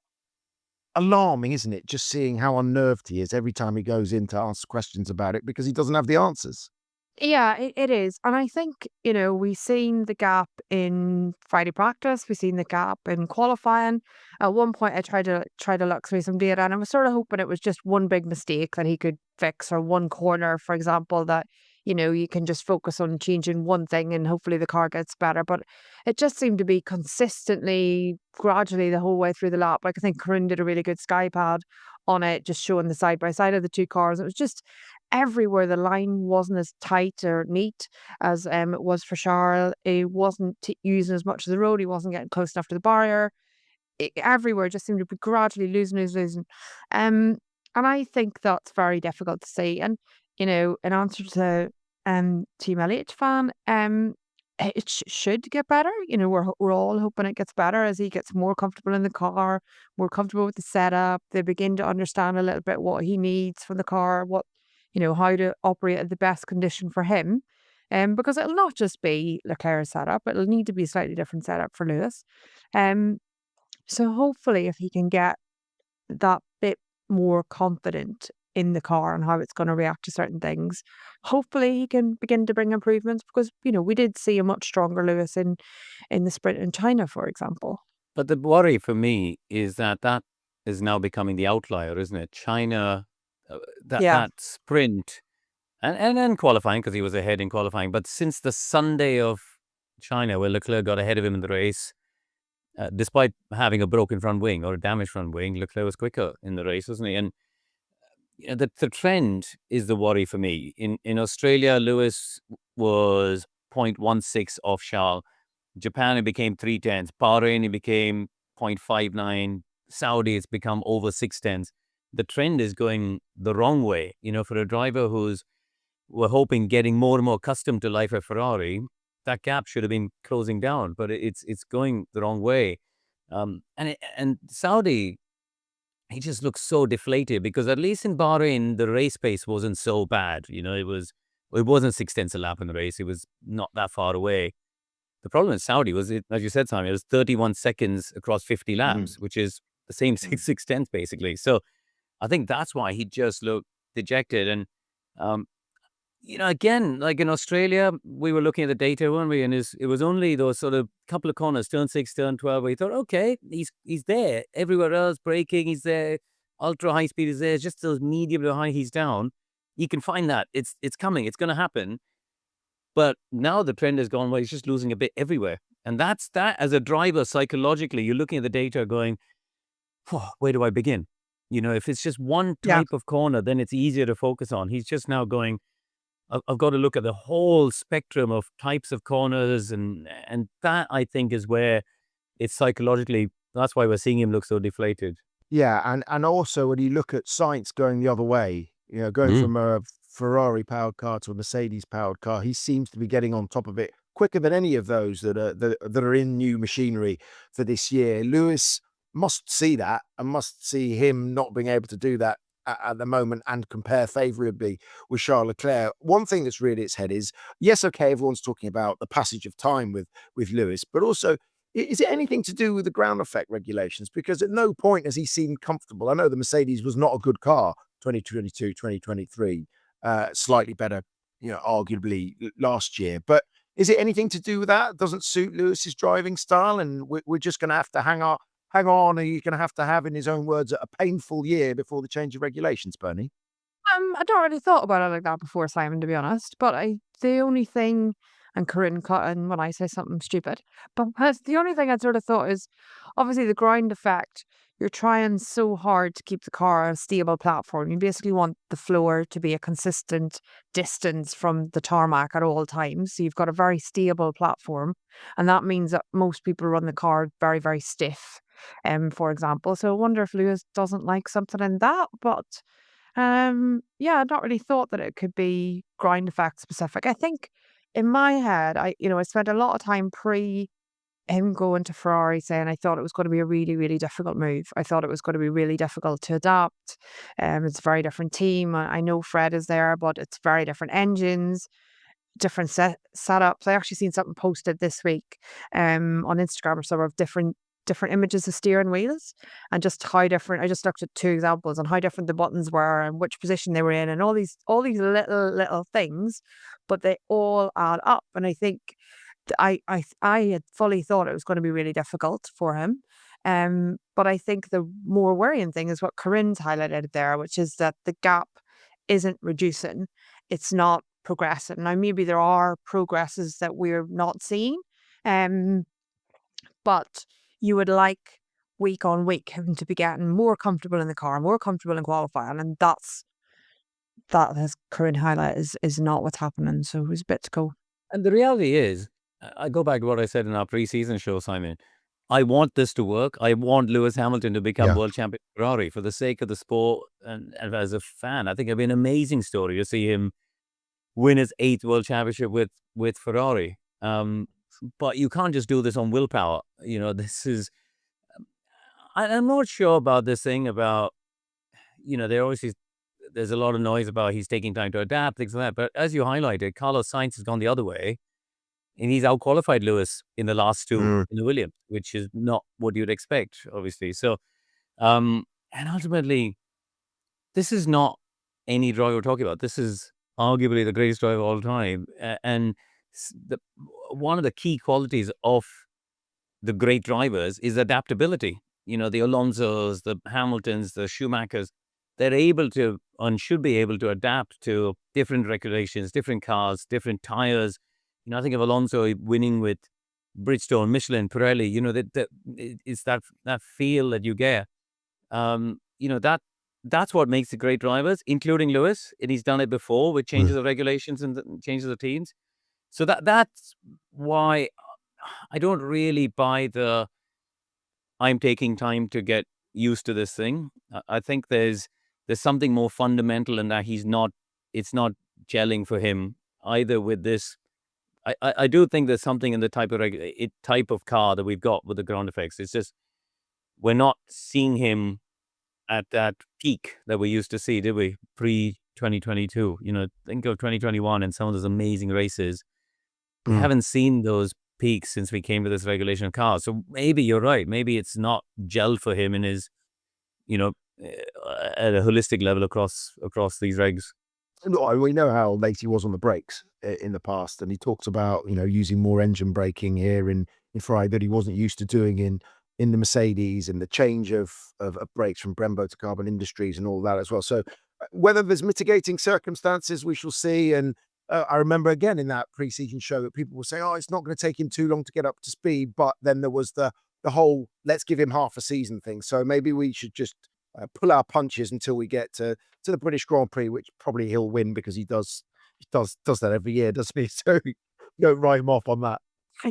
alarming, isn't it? Just seeing how unnerved he is every time he goes in to ask questions about it, because he doesn't have the answers. Yeah, it is. And I think, we've seen the gap in Friday practice, we've seen the gap in qualifying. At one point I tried to look through some data, and I was sort of hoping it was just one big mistake that he could fix, or one corner, for example, that, you can just focus on changing one thing and hopefully the car gets better. But it just seemed to be consistently, gradually the whole way through the lap. Like, I think Karun did a really good sky pad on it, just showing the side by side of the two cars. It was just everywhere. The line wasn't as tight or neat as it was for Charles. He wasn't using as much of the road. He wasn't getting close enough to the barrier. Everywhere just seemed to be gradually losing. And I think that's very difficult to see. And in answer to Team LH fan, it should get better. We're all hoping it gets better as he gets more comfortable in the car, more comfortable with the setup. They begin to understand a little bit what he needs from the car, how to operate at the best condition for him. Because it'll not just be Leclerc's setup, it'll need to be a slightly different setup for Lewis. So hopefully, if he can get that bit more confident in the car and how it's going to react to certain things, hopefully he can begin to bring improvements, because we did see a much stronger Lewis in the sprint in China, for example. But the worry for me is that is now becoming the outlier, isn't it? China, that sprint and then qualifying, because he was ahead in qualifying. But since the Sunday of China, where Leclerc got ahead of him in the race, despite having a broken front wing or a damaged front wing, Leclerc was quicker in the race, wasn't he? And the trend is the worry for me. In Australia, Lewis was 0.16 off Charles. Japan, it became 3/10. Bahrain, it became 0.59. Saudi, it's become over 6/10. The trend is going the wrong way. For a driver we're hoping getting more and more accustomed to life at Ferrari, that gap should have been closing down, but it's going the wrong way. And Saudi, he just looks so deflated, because at least in Bahrain, the race pace wasn't so bad. It wasn't 6/10 a lap in the race. It was not that far away. The problem in Saudi was, as you said, Simon, it was 31 seconds across 50 laps, which is the same 6/10 basically. So I think that's why he just looked dejected. And, again, like in Australia, we were looking at the data, weren't we? And it was only those sort of couple of corners, turn 6, turn 12, where you thought, okay, he's there. Everywhere else, braking, he's there. Ultra high speed is there. It's just those medium to high, he's down. You can find that. It's coming. It's going to happen. But now the trend has gone where he's just losing a bit everywhere. And that's that as a driver, psychologically, you're looking at the data going, where do I begin? If it's just one Yeah. type of corner, then it's easier to focus on. He's just now going, I've got to look at the whole spectrum of types of corners, and that, I think, is where it's psychologically, that's why we're seeing him look so deflated. Yeah, and also when you look at Sainz going the other way, going Mm. from a Ferrari-powered car to a Mercedes-powered car, he seems to be getting on top of it quicker than any of those that are in new machinery for this year. Lewis must see that and must see him not being able to do that at the moment and compare favourably with Charles Leclerc. One thing that's reared its head is, yes, okay, everyone's talking about the passage of time with Lewis, but also, is it anything to do with the ground effect regulations? Because at no point has he seemed comfortable. I know the Mercedes was not a good car, 2022, 2023, slightly better, arguably last year. But is it anything to do with that? It doesn't suit Lewis's driving style, and we're just going to have to hang on, and you're going to have, in his own words, a painful year before the change of regulations, Bernie. I don't really thought about it like that before, Simon, to be honest. But the only thing, and Karun Cotton when I say something stupid, but the only thing I sort of thought is, obviously the grind effect. You're trying so hard to keep the car on a stable platform. You basically want the floor to be a consistent distance from the tarmac at all times. So you've got a very stable platform, and that means that most people run the car very, very stiff. For example. So I wonder if Lewis doesn't like something in that, but. Yeah, I'd not really thought that it could be grind effect specific. I think in my head, I spent a lot of time pre him going to Ferrari saying I thought it was going to be a really, really difficult move. I thought it was going to be really difficult to adapt. It's a very different team. I know Fred is there, but it's very different engines, different setups. I actually seen something posted this week on Instagram or somewhere of different images of steering wheels, and just how different. I just looked at two examples on how different the buttons were and which position they were in, and all these little things, but they all add up. And I think I had fully thought it was going to be really difficult for him. But I think the more worrying thing is what Corinne's highlighted there, which is that the gap isn't reducing. It's not progressing. Now, maybe there are progresses that we're not seeing, but you would like week on week him to be getting more comfortable in the car, more comfortable in qualifying, and that has current highlight is not what's happening. So it was a bit to go. And the reality is, I go back to what I said in our preseason show, Simon. I want this to work. I want Lewis Hamilton to become world champion Ferrari for the sake of the sport. And as a fan, I think it'd be an amazing story to see him win his 8th world championship with Ferrari. But you can't just do this on willpower. This is, I'm not sure about this thing about, there's a lot of noise about he's taking time to adapt, things like that. But as you highlighted, Carlos Sainz has gone the other way, and he's outqualified Lewis in the last two in the Williams, which is not what you'd expect, obviously. So, and ultimately, this is not any driver we're talking about. This is arguably the greatest driver of all time. And one of the key qualities of the great drivers is adaptability. The Alonsos, the Hamiltons, the Schumachers, they're able to and should be able to adapt to different regulations, different cars, different tires. I think of Alonso winning with Bridgestone, Michelin, Pirelli. It's that feel that you get. That's what makes the great drivers, including Lewis, and he's done it before with changes of regulations and changes of teams. So that's why I don't really buy the I'm taking time to get used to this thing. I think there's something more fundamental in that it's not gelling for him either with this. I do think there's something in the type of car that we've got with the ground effects. It's just we're not seeing him at that peak that we used to see, did we? Pre-2022. Think of 2021 and some of those amazing races. We haven't seen those peaks since we came to this regulation car. So maybe you're right. Maybe it's not gelled for him in his, at a holistic level across these regs. Look, we know how late he was on the brakes in the past, and he talked about using more engine braking here in Ferrari that he wasn't used to doing in the Mercedes, and the change of brakes from Brembo to Carbon Industries and all that as well. So whether there's mitigating circumstances, we shall see. And I remember again in that pre-season show that people were saying, "Oh, it's not going to take him too long to get up to speed," but then there was the whole "let's give him half a season" thing. So maybe we should just pull our punches until we get to the British Grand Prix, which probably he'll win because he does that every year, doesn't he? So don't write him off on that.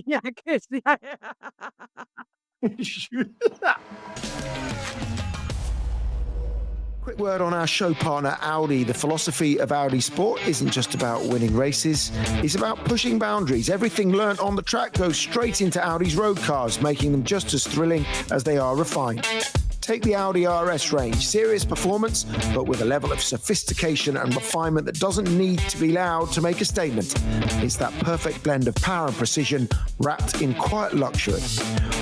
Yeah, good. Yeah. Quick word on our show partner, Audi. The philosophy of Audi Sport isn't just about winning races, it's about pushing boundaries. Everything learnt on the track goes straight into Audi's road cars, making them just as thrilling as they are refined. Take the Audi RS range, serious performance, but with a level of sophistication and refinement that doesn't need to be loud to make a statement. It's that perfect blend of power and precision wrapped in quiet luxury.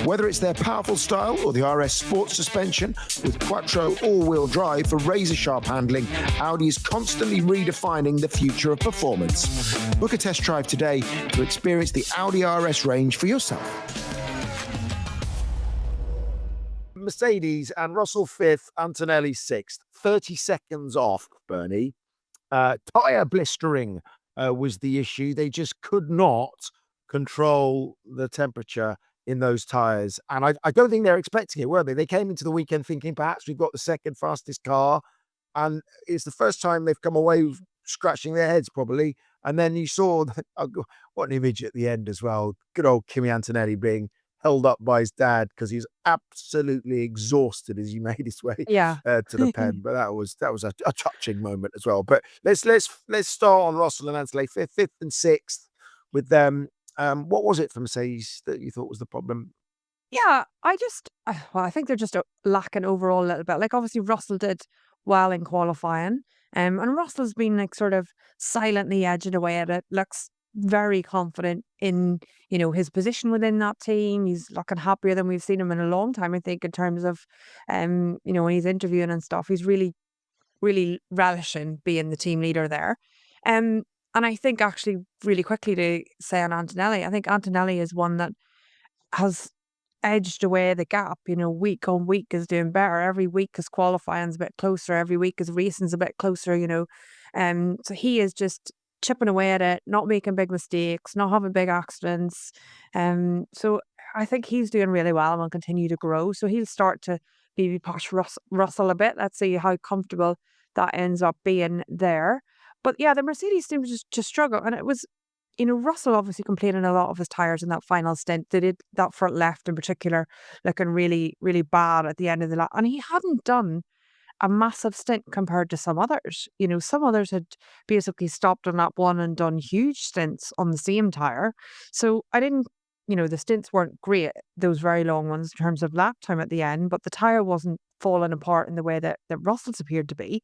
Whether it's their powerful style or the RS Sport suspension with Quattro all-wheel drive for razor-sharp handling, Audi is constantly redefining the future of performance. Book a test drive today to experience the Audi RS range for yourself. Mercedes and Russell 5th, Antonelli 6th, 30 seconds off, Bernie. Tyre blistering was the issue. They just could not control the temperature in those tyres. And I don't think they're expecting it, were they? They came into the weekend thinking perhaps we've got the second fastest car. And it's the first time they've come away scratching their heads, probably. And then you saw, what an image at the end as well. Good old Kimi Antonelli being held up by his dad because he's absolutely exhausted as he made his way Yeah. to the pen. But that was a touching moment as well. But let's start on Russell and Antonelli, fifth and sixth with them. What was it for Mercedes that you thought was the problem? Yeah, I think they're just lacking overall a little bit. Like, obviously, Russell did well in qualifying, and Russell's been like sort of silently edging away at it. Looks very confident in his position within that team. He's looking happier than we've seen him in a long time. I think in terms of when he's interviewing and stuff, he's really relishing being the team leader there. And I think actually really quickly to say on Antonelli, I think Antonelli is one that has edged away the gap, week on week is doing better. Every week is qualifying's a bit closer. Every week is racing's a bit closer, so he is just chipping away at it, not making big mistakes, not having big accidents. So I think he's doing really well and will continue to grow. So he'll start to maybe push Russell a bit. Let's see how comfortable that ends up being there. But yeah, the Mercedes seemed to struggle. And it was, Russell obviously complaining a lot of his tyres in that final stint. They did that front left in particular, looking really, really bad at the end of the lap. And he hadn't done a massive stint compared to some others. Some others had basically stopped on lap one and done huge stints on the same tyre. So I didn't, the stints weren't great, those very long ones in terms of lap time at the end, but the tyre wasn't falling apart in the way that Russell's appeared to be.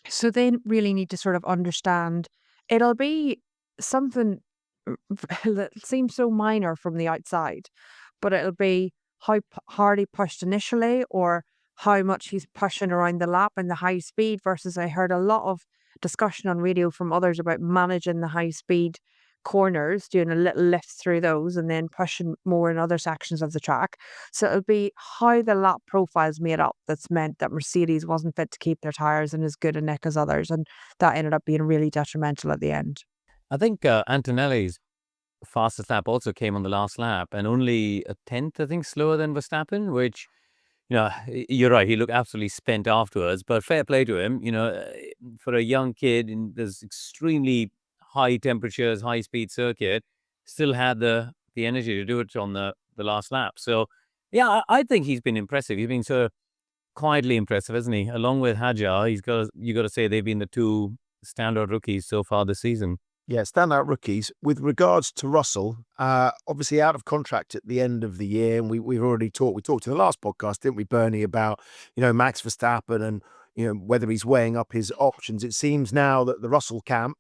So they really need to sort of understand. It'll be something that seems so minor from the outside, but it'll be how hard he pushed initially or how much he's pushing around the lap and the high speed versus I heard a lot of discussion on radio from others about managing the high speed corners, doing a little lift through those and then pushing more in other sections of the track. So it'll be how the lap profile's made up that's meant that Mercedes wasn't fit to keep their tyres in as good a nick as others. And that ended up being really detrimental at the end. I think Antonelli's fastest lap also came on the last lap and only a tenth, I think, slower than Verstappen, which, you're right, he looked absolutely spent afterwards, but fair play to him. For a young kid in this extremely high temperatures, high speed circuit, still had the energy to do it on the last lap. So, yeah, I think he's been impressive. He's been so quietly impressive, hasn't he? Along with Hadjar, you got to say they've been the two standout rookies so far this season. Yeah, standout rookies. With regards to Russell, obviously out of contract at the end of the year, and we've already talked. We talked in the last podcast, didn't we, Bernie, about Max Verstappen and whether he's weighing up his options. It seems now that the Russell camp,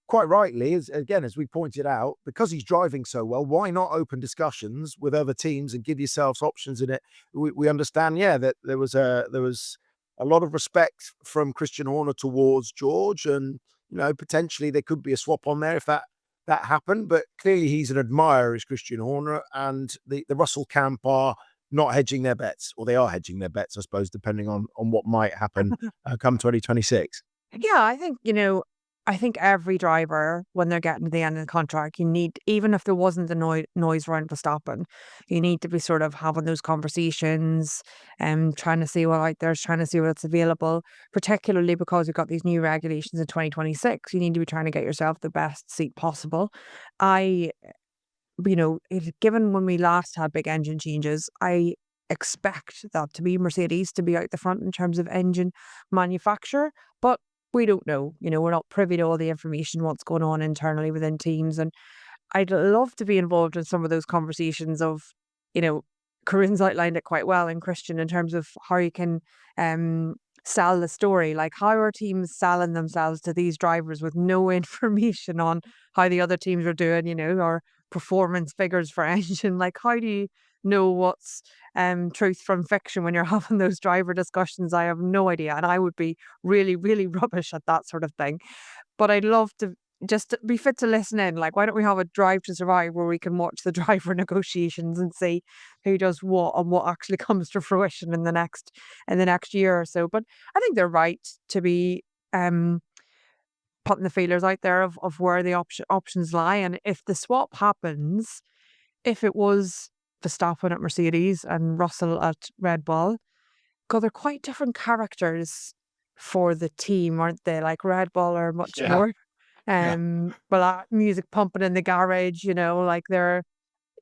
quite rightly, as we pointed out, because he's driving so well, why not open discussions with other teams and give yourselves options in it? We understand, that there was a lot of respect from Christian Horner towards George, and potentially there could be a swap on there if that happened. But clearly he's an admirer, is Christian Horner, and the Russell camp are not hedging their bets, or they are hedging their bets, I suppose, depending on what might happen come 2026. Yeah, I think, I think every driver, when they're getting to the end of the contract, you need, even if there wasn't the noise around Verstappen, you need to be sort of having those conversations and trying to see what out there's, trying to see what's available, particularly because we've got these new regulations in 2026. You need to be trying to get yourself the best seat possible. I, given when we last had big engine changes, I expect that to be Mercedes to be out the front in terms of engine manufacture, but we don't know. We're not privy to all the information, what's going on internally within teams. And I'd love to be involved in some of those conversations of, Karun's outlined it quite well, and Christian, in terms of how you can sell the story. Like, how are teams selling themselves to these drivers with no information on how the other teams are doing, or performance figures for engine? Like, how do you know what's truth from fiction when you're having those driver discussions? I have no idea. And I would be really, really rubbish at that sort of thing. But I'd love to just be fit to listen in. Like, why don't we have a Drive to Survive where we can watch the driver negotiations and see who does what and what actually comes to fruition in the next year or so. But I think they're right to be putting the feelers out there of where the options lie. And if the swap happens, if it was Verstappen at Mercedes and Russell at Red Bull, God, they're quite different characters for the team, aren't they? Like, Red Bull are much Yeah. more Yeah. music pumping in the garage, like they're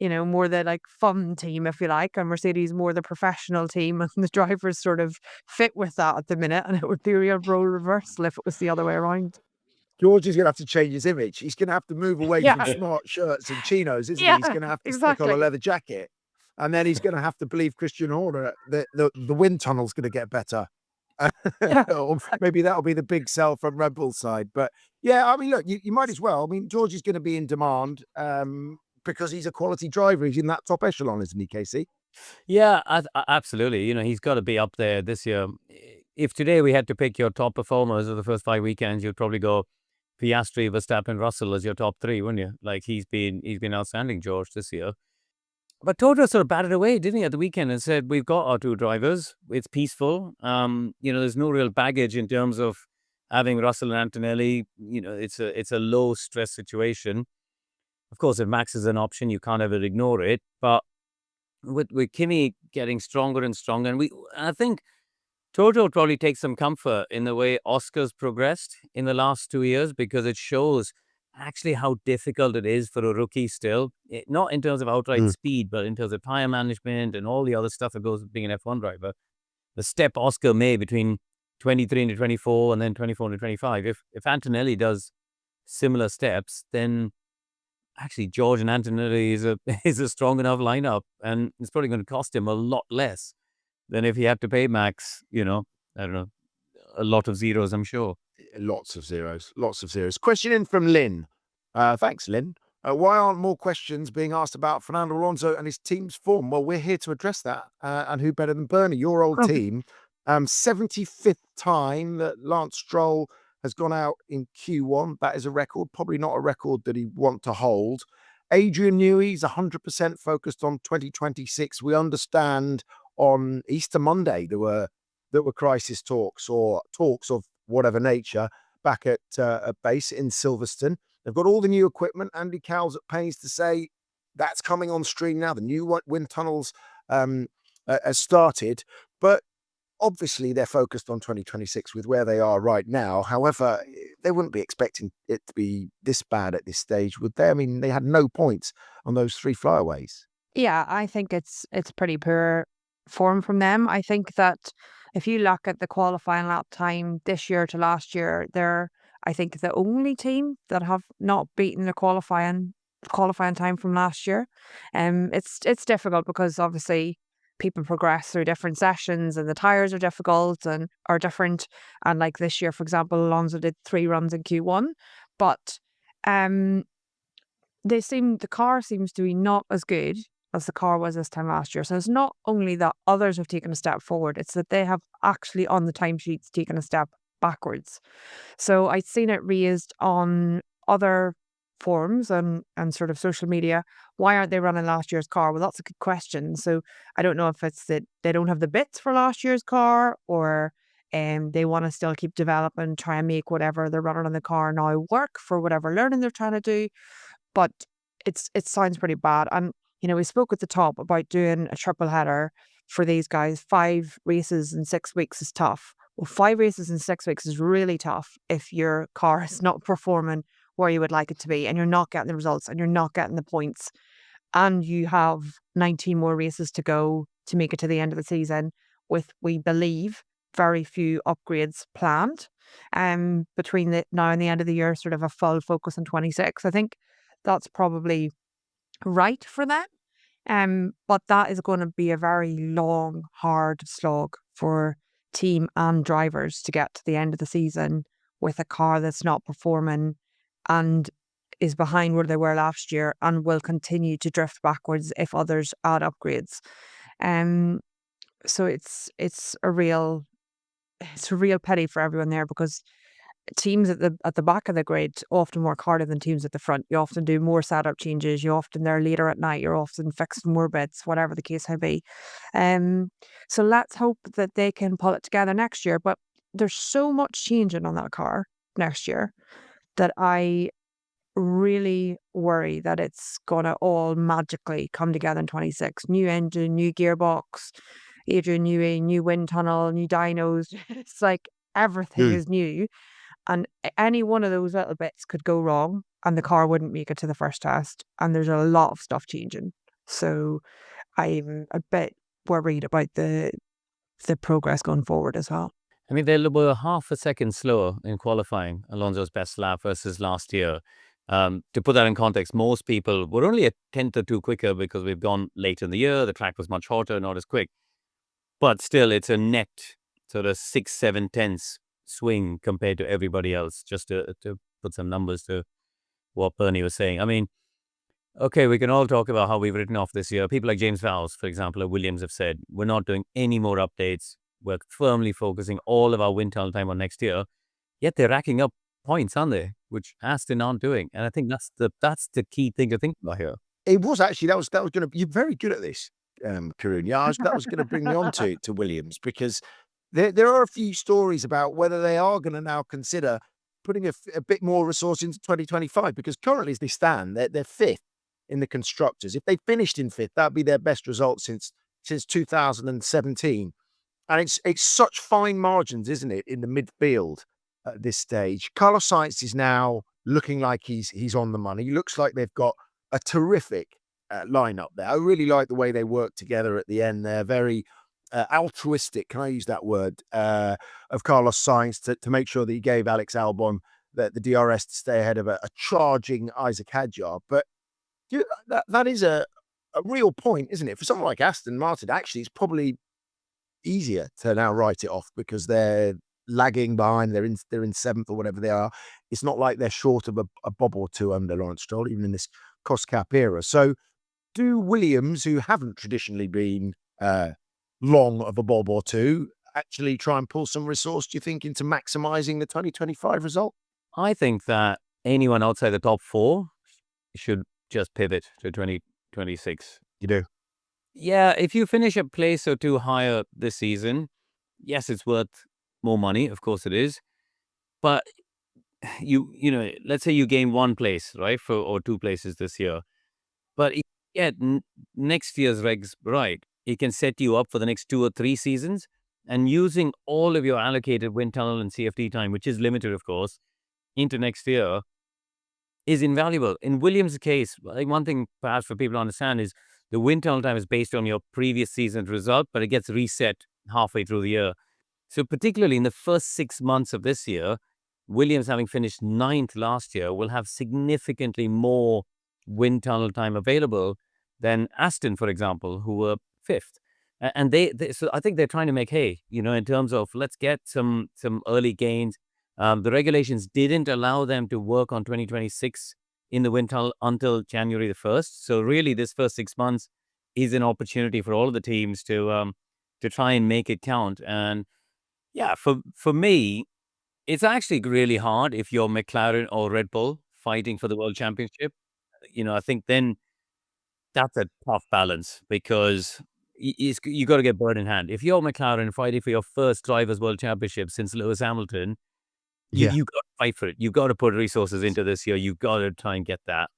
more the like fun team, if you like, and Mercedes more the professional team, and the drivers sort of fit with that at the minute. And it would be a real role reversal if it was the other way around. George is going to have to change his image. He's going to have to move away Yeah. from smart shirts and chinos, isn't he? Yeah, He's going to have to stick on a exactly. leather jacket. And then he's going to have to believe Christian Horner that the wind tunnel's going to get better. Yeah, Or maybe that'll be the big sell from Red Bull's side. But yeah, I mean, look, you might as well. I mean, George is going to be in demand because he's a quality driver. He's in that top echelon, isn't he, Casey? Yeah, absolutely. He's got to be up there this year. If today we had to pick your top performers of the first 5 weekends, you'd probably go Piastri, Verstappen, Russell as your top three, wouldn't you? Like, he's been outstanding, George, this year. But Toto sort of batted away, didn't he, at the weekend, and said, we've got our two drivers. It's peaceful. There's no real baggage in terms of having Russell and Antonelli. It's a low stress situation. Of course, if Max is an option, you can't ever ignore it. But with Kimi getting stronger and stronger, and I think Toto probably takes some comfort in the way Oscar's progressed in the last 2 years, because it shows actually how difficult it is for a rookie still, not in terms of outright speed, but in terms of tire management and all the other stuff that goes with being an F1 driver. The step Oscar made between 23 into 24 and then 24 into 25, if Antonelli does similar steps, then actually George and Antonelli is a strong enough lineup, and it's probably going to cost him a lot less than if he had to pay Max, I don't know, a lot of zeros, I'm sure. Lots of zeros. Question in from Lynn. Thanks, Lynn. Why aren't more questions being asked about Fernando Alonso and his team's form? Well, we're here to address that. And who better than Bernie, your old team? 75th time that Lance Stroll has gone out in Q1. That is a record, probably not a record that he'd want to hold. Adrian Newey's 100% focused on 2026. We understand on Easter Monday there were crisis talks or talks of whatever nature back at base in Silverstone. They've got all the new equipment. Andy Cowell's at pains to say that's coming on stream now. The new wind tunnels has started, but obviously they're focused on 2026 with where they are right now. However, they wouldn't be expecting it to be this bad at this stage, would they? I mean, they had no points on those 3 flyaways. Yeah, I think it's pretty poor form from them. I think that if you look at the qualifying lap time this year to last year, they're, I think, the only team that have not beaten the qualifying time from last year. It's difficult because obviously people progress through different sessions and the tires are difficult and are different. And like this year, for example, Alonso did 3 runs in Q1, but the car seems to be not as good as the car was this time last year. So it's not only that others have taken a step forward, it's that they have actually on the timesheets taken a step backwards. So I'd seen it raised on other forums and sort of social media. Why aren't they running last year's car? Well, that's a good question. So I don't know if it's that they don't have the bits for last year's car, or They want to still keep developing, try and make whatever they're running on the car now work for whatever learning they're trying to do. But it sounds pretty bad. And we spoke at the top about doing a triple header for these guys. 5 races in 6 weeks is tough. Well, 5 races in 6 weeks is really tough if your car is not performing where you would like it to be, and you're not getting the results, and you're not getting the points, and you have 19 more races to go to make it to the end of the season, with, we believe, very few upgrades planned between now and the end of the year, sort of a full focus on 26. I think that's probably right for them. But that is going to be a very long, hard slog for team and drivers to get to the end of the season with a car that's not performing and is behind where they were last year and will continue to drift backwards if others add upgrades. So it's a real pity for everyone there, because teams at the back of the grid often work harder than teams at the front. You often do more setup changes. You often they're later at night. You're often fixing more bits, whatever the case may be. So let's hope that they can pull it together next year. But there's so much changing on that car next year that I really worry that it's gonna all magically come together in 26. New engine, new gearbox, Adrian Newey, new wind tunnel, new dynos. It's like everything is new. And any one of those little bits could go wrong and the car wouldn't make it to the first test. And there's a lot of stuff changing. So I'm a bit worried about the progress going forward as well. I mean, they were half a second slower in qualifying, Alonso's best lap versus last year. To put that in context, most people were only a tenth or two quicker because we've gone late in the year. The track was much hotter, not as quick. But still, it's a net sort of 6-7 tenths swing compared to everybody else, just to put some numbers to what Bernie was saying. I mean, okay, we can all talk about how we've written off this year. People like James Vowles, for example, at Williams have said, we're not doing any more updates. We're firmly focusing all of our wind tunnel time on next year. Yet they're racking up points, aren't they? Which Aston aren't doing. And I think that's the key thing to think about here. It was actually, that was going to, you're very good at this, Karun. Yeah, that was going to bring me on to Williams, because there are a few stories about whether they are going to now consider putting a bit more resource into 2025, because currently as they stand, they're 5th in the constructors. If they finished in 5th, that'd be their best result since 2017. And it's such fine margins, isn't it, in the midfield at this stage. Carlos Sainz is now looking like he's on the money. He looks like they've got a terrific lineup there. I really like the way they work together at the end. They're very altruistic, can I use that word, of Carlos Sainz to make sure that he gave Alex Albon the DRS to stay ahead of a charging Isaac Hadjar. But that is a real point, isn't it? For someone like Aston Martin, actually, it's probably easier to now write it off because they're lagging behind. They're in 7th or whatever they are. It's not like they're short of a bob or two under Lawrence Stroll, even in this cost cap era. So do Williams, who haven't traditionally been long of a bob or two, actually try and pull some resource, do you think, into maximizing the 2025 result? I think that anyone outside the top 4 should just pivot to 2026. You do? Yeah, if you finish a place or two higher this season, yes, it's worth more money. Of course it is. But you know, let's say you gain 1 place, right, or 2 places this year. But if you get next year's regs right, it can set you up for the next 2 or 3 seasons. And using all of your allocated wind tunnel and CFD time, which is limited, of course, into next year, is invaluable. In Williams' case, I think one thing perhaps for people to understand is the wind tunnel time is based on your previous season's result, but it gets reset halfway through the year. So particularly in the first 6 months of this year, Williams, having finished 9th last year, will have significantly more wind tunnel time available than Aston, for example, who were 5th. And so I think they're trying to make hay, in terms of let's get some early gains. The regulations didn't allow them to work on 2026 in the wind tunnel until January the 1st. So really, this first 6 months is an opportunity for all of the teams to try and make it count. And yeah, for me, it's actually really hard if you're McLaren or Red Bull fighting for the world championship. I think then that's a tough balance because, you got to get bird in hand. If you're McLaren fighting for your first Drivers' World Championship since Lewis Hamilton, you got to fight for it. You've got to put resources into this year. You've got to try and get that.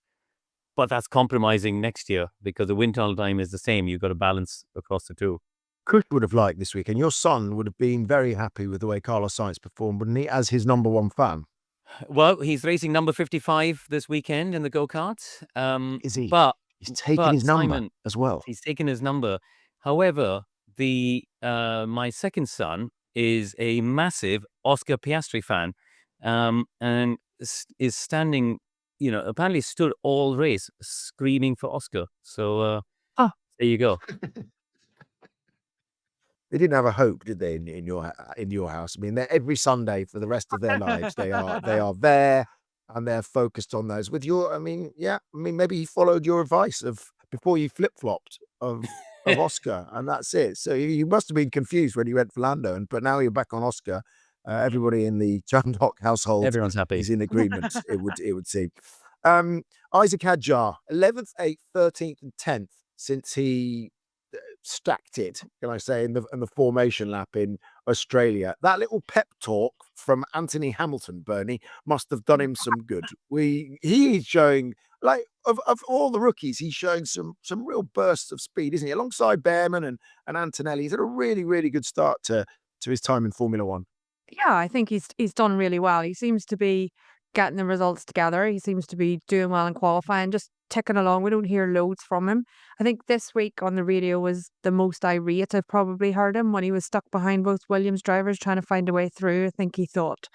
But that's compromising next year because the wind tunnel time is the same. You've got to balance across the two. Kush would have liked this weekend. Your son would have been very happy with the way Carlos Sainz performed, wouldn't he, as his number one fan? Well, he's racing number 55 this weekend in the go-karts. Is he? But He's taking his number Simon, as well. he's taken his number. However, my second son is a massive Oscar Piastri fan, and is standing, apparently stood all race screaming for Oscar. So Oh. there you go. They didn't have a hope, did they, in your house? I mean, they're every Sunday for the rest of their lives. They are there, and they're focused on those. With your, maybe he followed your advice of before you flip flopped of Oscar, and that's it. So you must have been confused when you went for Lando, but now you're back on Oscar. Everybody in the Chandhok household, Everyone's happy. is in agreement. It would seem. Isaac Hadjar, 11th, 8th, 13th, and 10th since he stacked it, can I say, in the formation lap in Australia. That little pep talk from Anthony Hamilton, Bernie, must have done him some good. He's showing, like, of all the rookies, he's showing some real bursts of speed, isn't he? Alongside Behrman and Antonelli, he's had a really, really good start to his time in Formula One. Yeah, I think he's done really well. He seems to be getting the results together. He seems to be doing well in qualifying, just ticking along. We don't hear loads from him. I think this week on the radio was the most irate I've probably heard him when he was stuck behind both Williams drivers trying to find a way through. I think he thought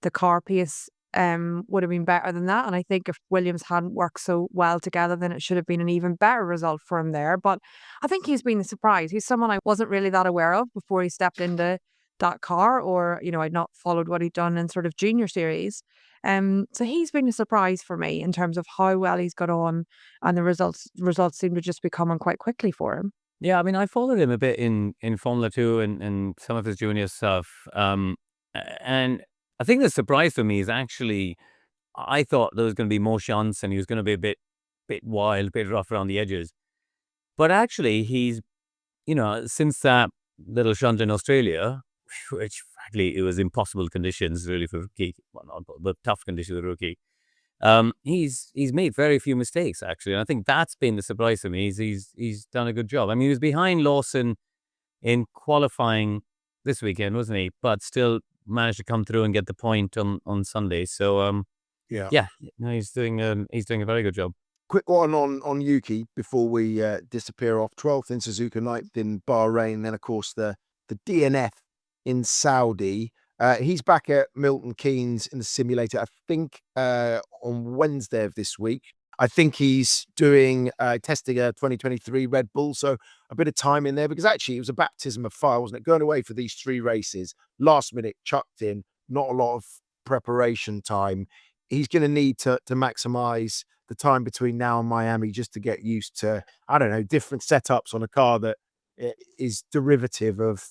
the car pace would have been better than that. And I think if Williams hadn't worked so well together, then it should have been an even better result for him there. But I think he's been a surprise. He's someone I wasn't really that aware of before he stepped into that car, or I'd not followed what he'd done in sort of junior series. So he's been a surprise for me in terms of how well he's got on, and the results seem to just be coming quite quickly for him. Yeah, I mean, I followed him a bit in Formula 2 and some of his junior stuff. And I think the surprise for me is actually, I thought there was going to be more shunts and he was going to be a bit wild, a bit rough around the edges. But actually, he's, since that little shunt in Australia, which frankly, it was impossible conditions really for rookie, well, not but tough conditions for rookie. He's made very few mistakes actually, and I think that's been the surprise for me. He's done a good job. I mean, he was behind Lawson in qualifying this weekend, wasn't he? But still managed to come through and get the point on Sunday. So he's doing a very good job. Quick one on Yuki before we disappear off. 12th in Suzuka, 9th in Bahrain, then of course the DNF in Saudi. He's back at Milton Keynes in the simulator, I think, on Wednesday of this week. I think he's doing testing a 2023 Red Bull, so a bit of time in there, because actually it was a baptism of fire, wasn't it? Going away for these 3 races, last minute chucked in, not a lot of preparation time. He's going to need to maximise the time between now and Miami just to get used to, I don't know, different setups on a car that is derivative of,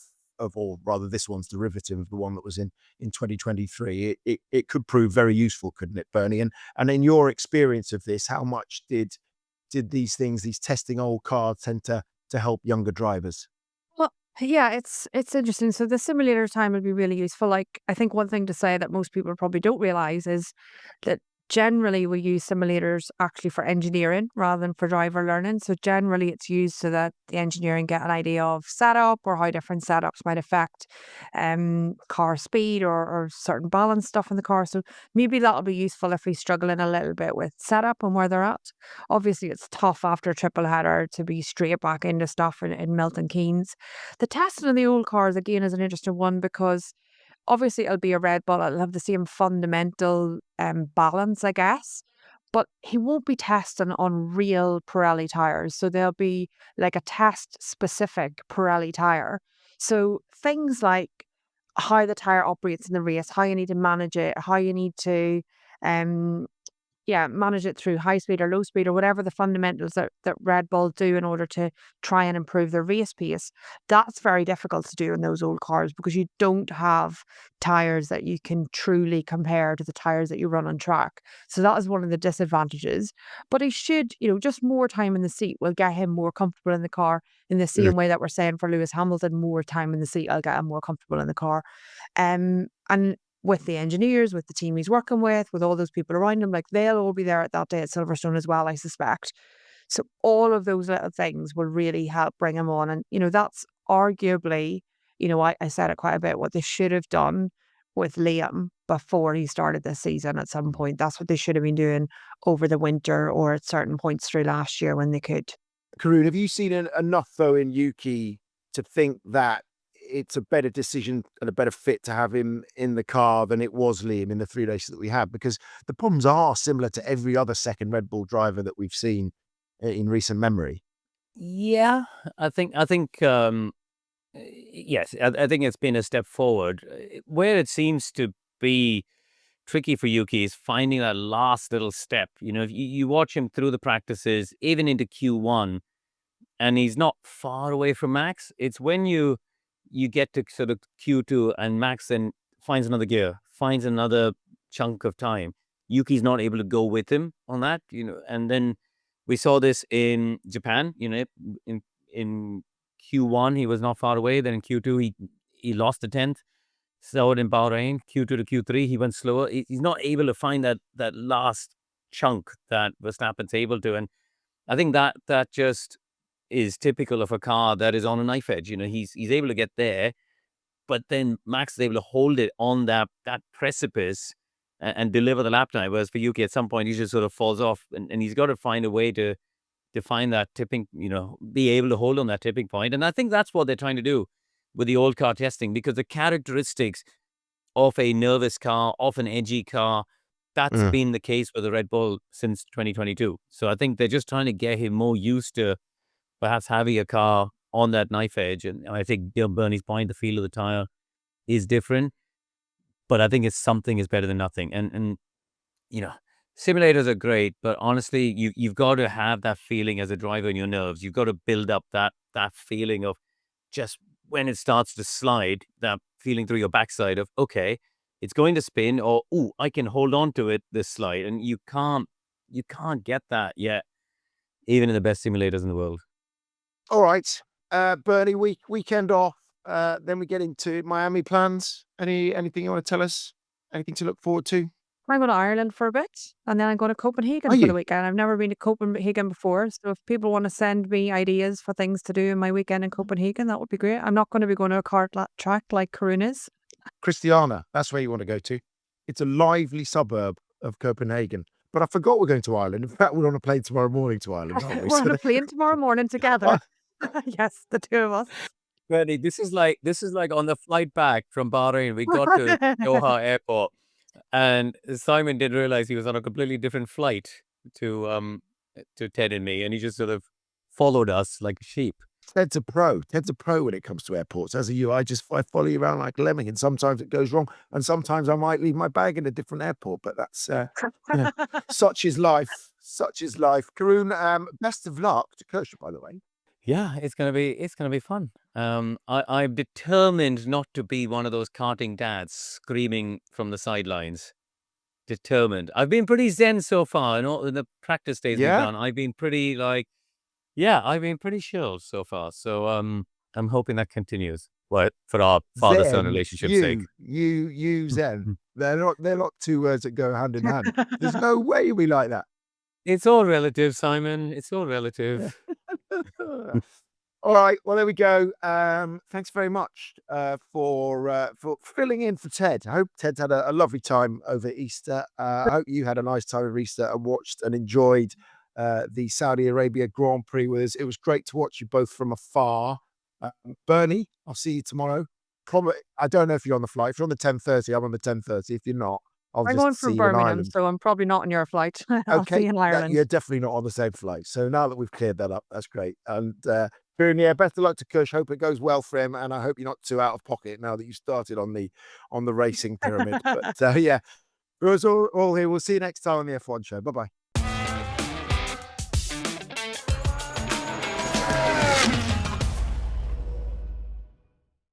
or rather this one's derivative of the one that was in 2023. It could prove very useful, couldn't it, Bernie? And in your experience of this, how much did these things, these testing old cars, tend to help younger drivers? Well, yeah, it's interesting. So the simulator time would be really useful. Like, I think one thing to say that most people probably don't realize is that generally we use simulators actually for engineering rather than for driver learning. So generally it's used so that the engineering get an idea of setup or how different setups might affect car speed or certain balance stuff in the car. So maybe that'll be useful if he's struggling a little bit with setup and where they're at. Obviously it's tough after a triple header to be straight back into stuff in Milton Keynes. The testing of the old cars again is an interesting one, because obviously it'll be a Red Bull, it'll have the same fundamental balance, I guess, but he won't be testing on real Pirelli tires. So there'll be like a test specific Pirelli tire. So things like how the tire operates in the race, how you need to manage it, how you need to manage it through high speed or low speed or whatever the fundamentals that Red Bull do in order to try and improve their race pace. That's very difficult to do in those old cars because you don't have tyres that you can truly compare to the tyres that you run on track. So that is one of the disadvantages. But he should, just more time in the seat will get him more comfortable in the car in the same way that we're saying for Lewis Hamilton, more time in the seat, I'll get him more comfortable in the car. And with the engineers, with the team he's working with all those people around him, like they'll all be there at that day at Silverstone as well, I suspect. So all of those little things will really help bring him on. And, that's arguably, I said it quite a bit, what they should have done with Liam before he started this season at some point. That's what they should have been doing over the winter or at certain points through last year when they could. Karun, have you seen enough though in Yuki to think that it's a better decision and a better fit to have him in the car than it was Liam in the 3 races that we had? Because the problems are similar to every other second Red Bull driver that we've seen in recent memory. Yeah, I think yes, I think it's been a step forward. Where it seems to be tricky for Yuki is finding that last little step. If you watch him through the practices, even into Q1, and he's not far away from Max. It's when you get to sort of Q2 and Max then finds another gear, finds another chunk of time. Yuki's not able to go with him on that, and then we saw this in Japan, in Q1, he was not far away. Then in Q2, he lost the 10th. Saw it in Bahrain, Q2 to Q3, he went slower. He's not able to find that last chunk that Verstappen's able to. And I think that just is typical of a car that is on a knife edge. He's able to get there, but then Max is able to hold it on that precipice and deliver the lap time. Whereas for Yuki, at some point, he just sort of falls off, and he's got to find a way to find that tipping, be able to hold on that tipping point. And I think that's what they're trying to do with the old car testing, because the characteristics of a nervous car, of an edgy car, that's been the case with the Red Bull since 2022. So I think they're just trying to get him more used to perhaps having a car on that knife edge. And I think Bernie's point, the feel of the tire is different, but I think something is better than nothing. And simulators are great, but honestly, you've got to have that feeling as a driver in your nerves. You've got to build up that feeling of just when it starts to slide, that feeling through your backside of, okay, it's going to spin, or, ooh, I can hold on to it, this slide. And you can't get that yet, even in the best simulators in the world. All right, Bernie, weekend off. Then we get into Miami plans. Anything you want to tell us? Anything to look forward to? I'm going to Ireland for a bit, and then I'm going to Copenhagen for the weekend. I've never been to Copenhagen before, so if people want to send me ideas for things to do in my weekend in Copenhagen, that would be great. I'm not going to be going to a kart track like Karun is. Christiana, that's where you want to go to. It's a lively suburb of Copenhagen. But I forgot we're going to Ireland. In fact, we're on a plane tomorrow morning to Ireland, aren't we? We're on a plane tomorrow morning together. Yes, the two of us. Bernie, this is like on the flight back from Bahrain. We got to Doha Airport, and Simon didn't realize he was on a completely different flight to Ted and me, and he just sort of followed us like a sheep. Ted's a pro. Ted's a pro when it comes to airports. As are you. I follow you around like a lemming, and sometimes it goes wrong, and sometimes I might leave my bag in a different airport. But that's such is life. Such is life. Karun, best of luck to Kershaw, by the way. Yeah, it's gonna be fun. I'm determined not to be one of those karting dads screaming from the sidelines. Determined. I've been pretty zen so far, in the practice days we've done. I've been pretty chilled so far. So I'm hoping that continues. Well, for our father-son relationship's sake. You zen. They're not two words that go hand in hand. There's no way we like that. It's all relative, Simon. It's all relative. All right, well, there we go. Thanks very much for filling in for Ted. I hope Ted's had a lovely time over Easter. I hope you had a nice time over Easter and watched and enjoyed the Saudi Arabia Grand Prix with us. It was great to watch you both from afar. Bernie, I'll see you tomorrow. Probably, I don't know if you're on the flight. If you're on the 10:30, I'm on the 10:30. If you're not, I'm going from Birmingham, so I'm probably not on your flight. I'll see you in Ireland. You're definitely not on the same flight. So now that we've cleared that up, that's great. And Karun, best of luck to Kush. Hope it goes well for him, and I hope you're not too out of pocket now that you started on the racing pyramid. But For us all here, we'll see you next time on the F1 show. Bye bye.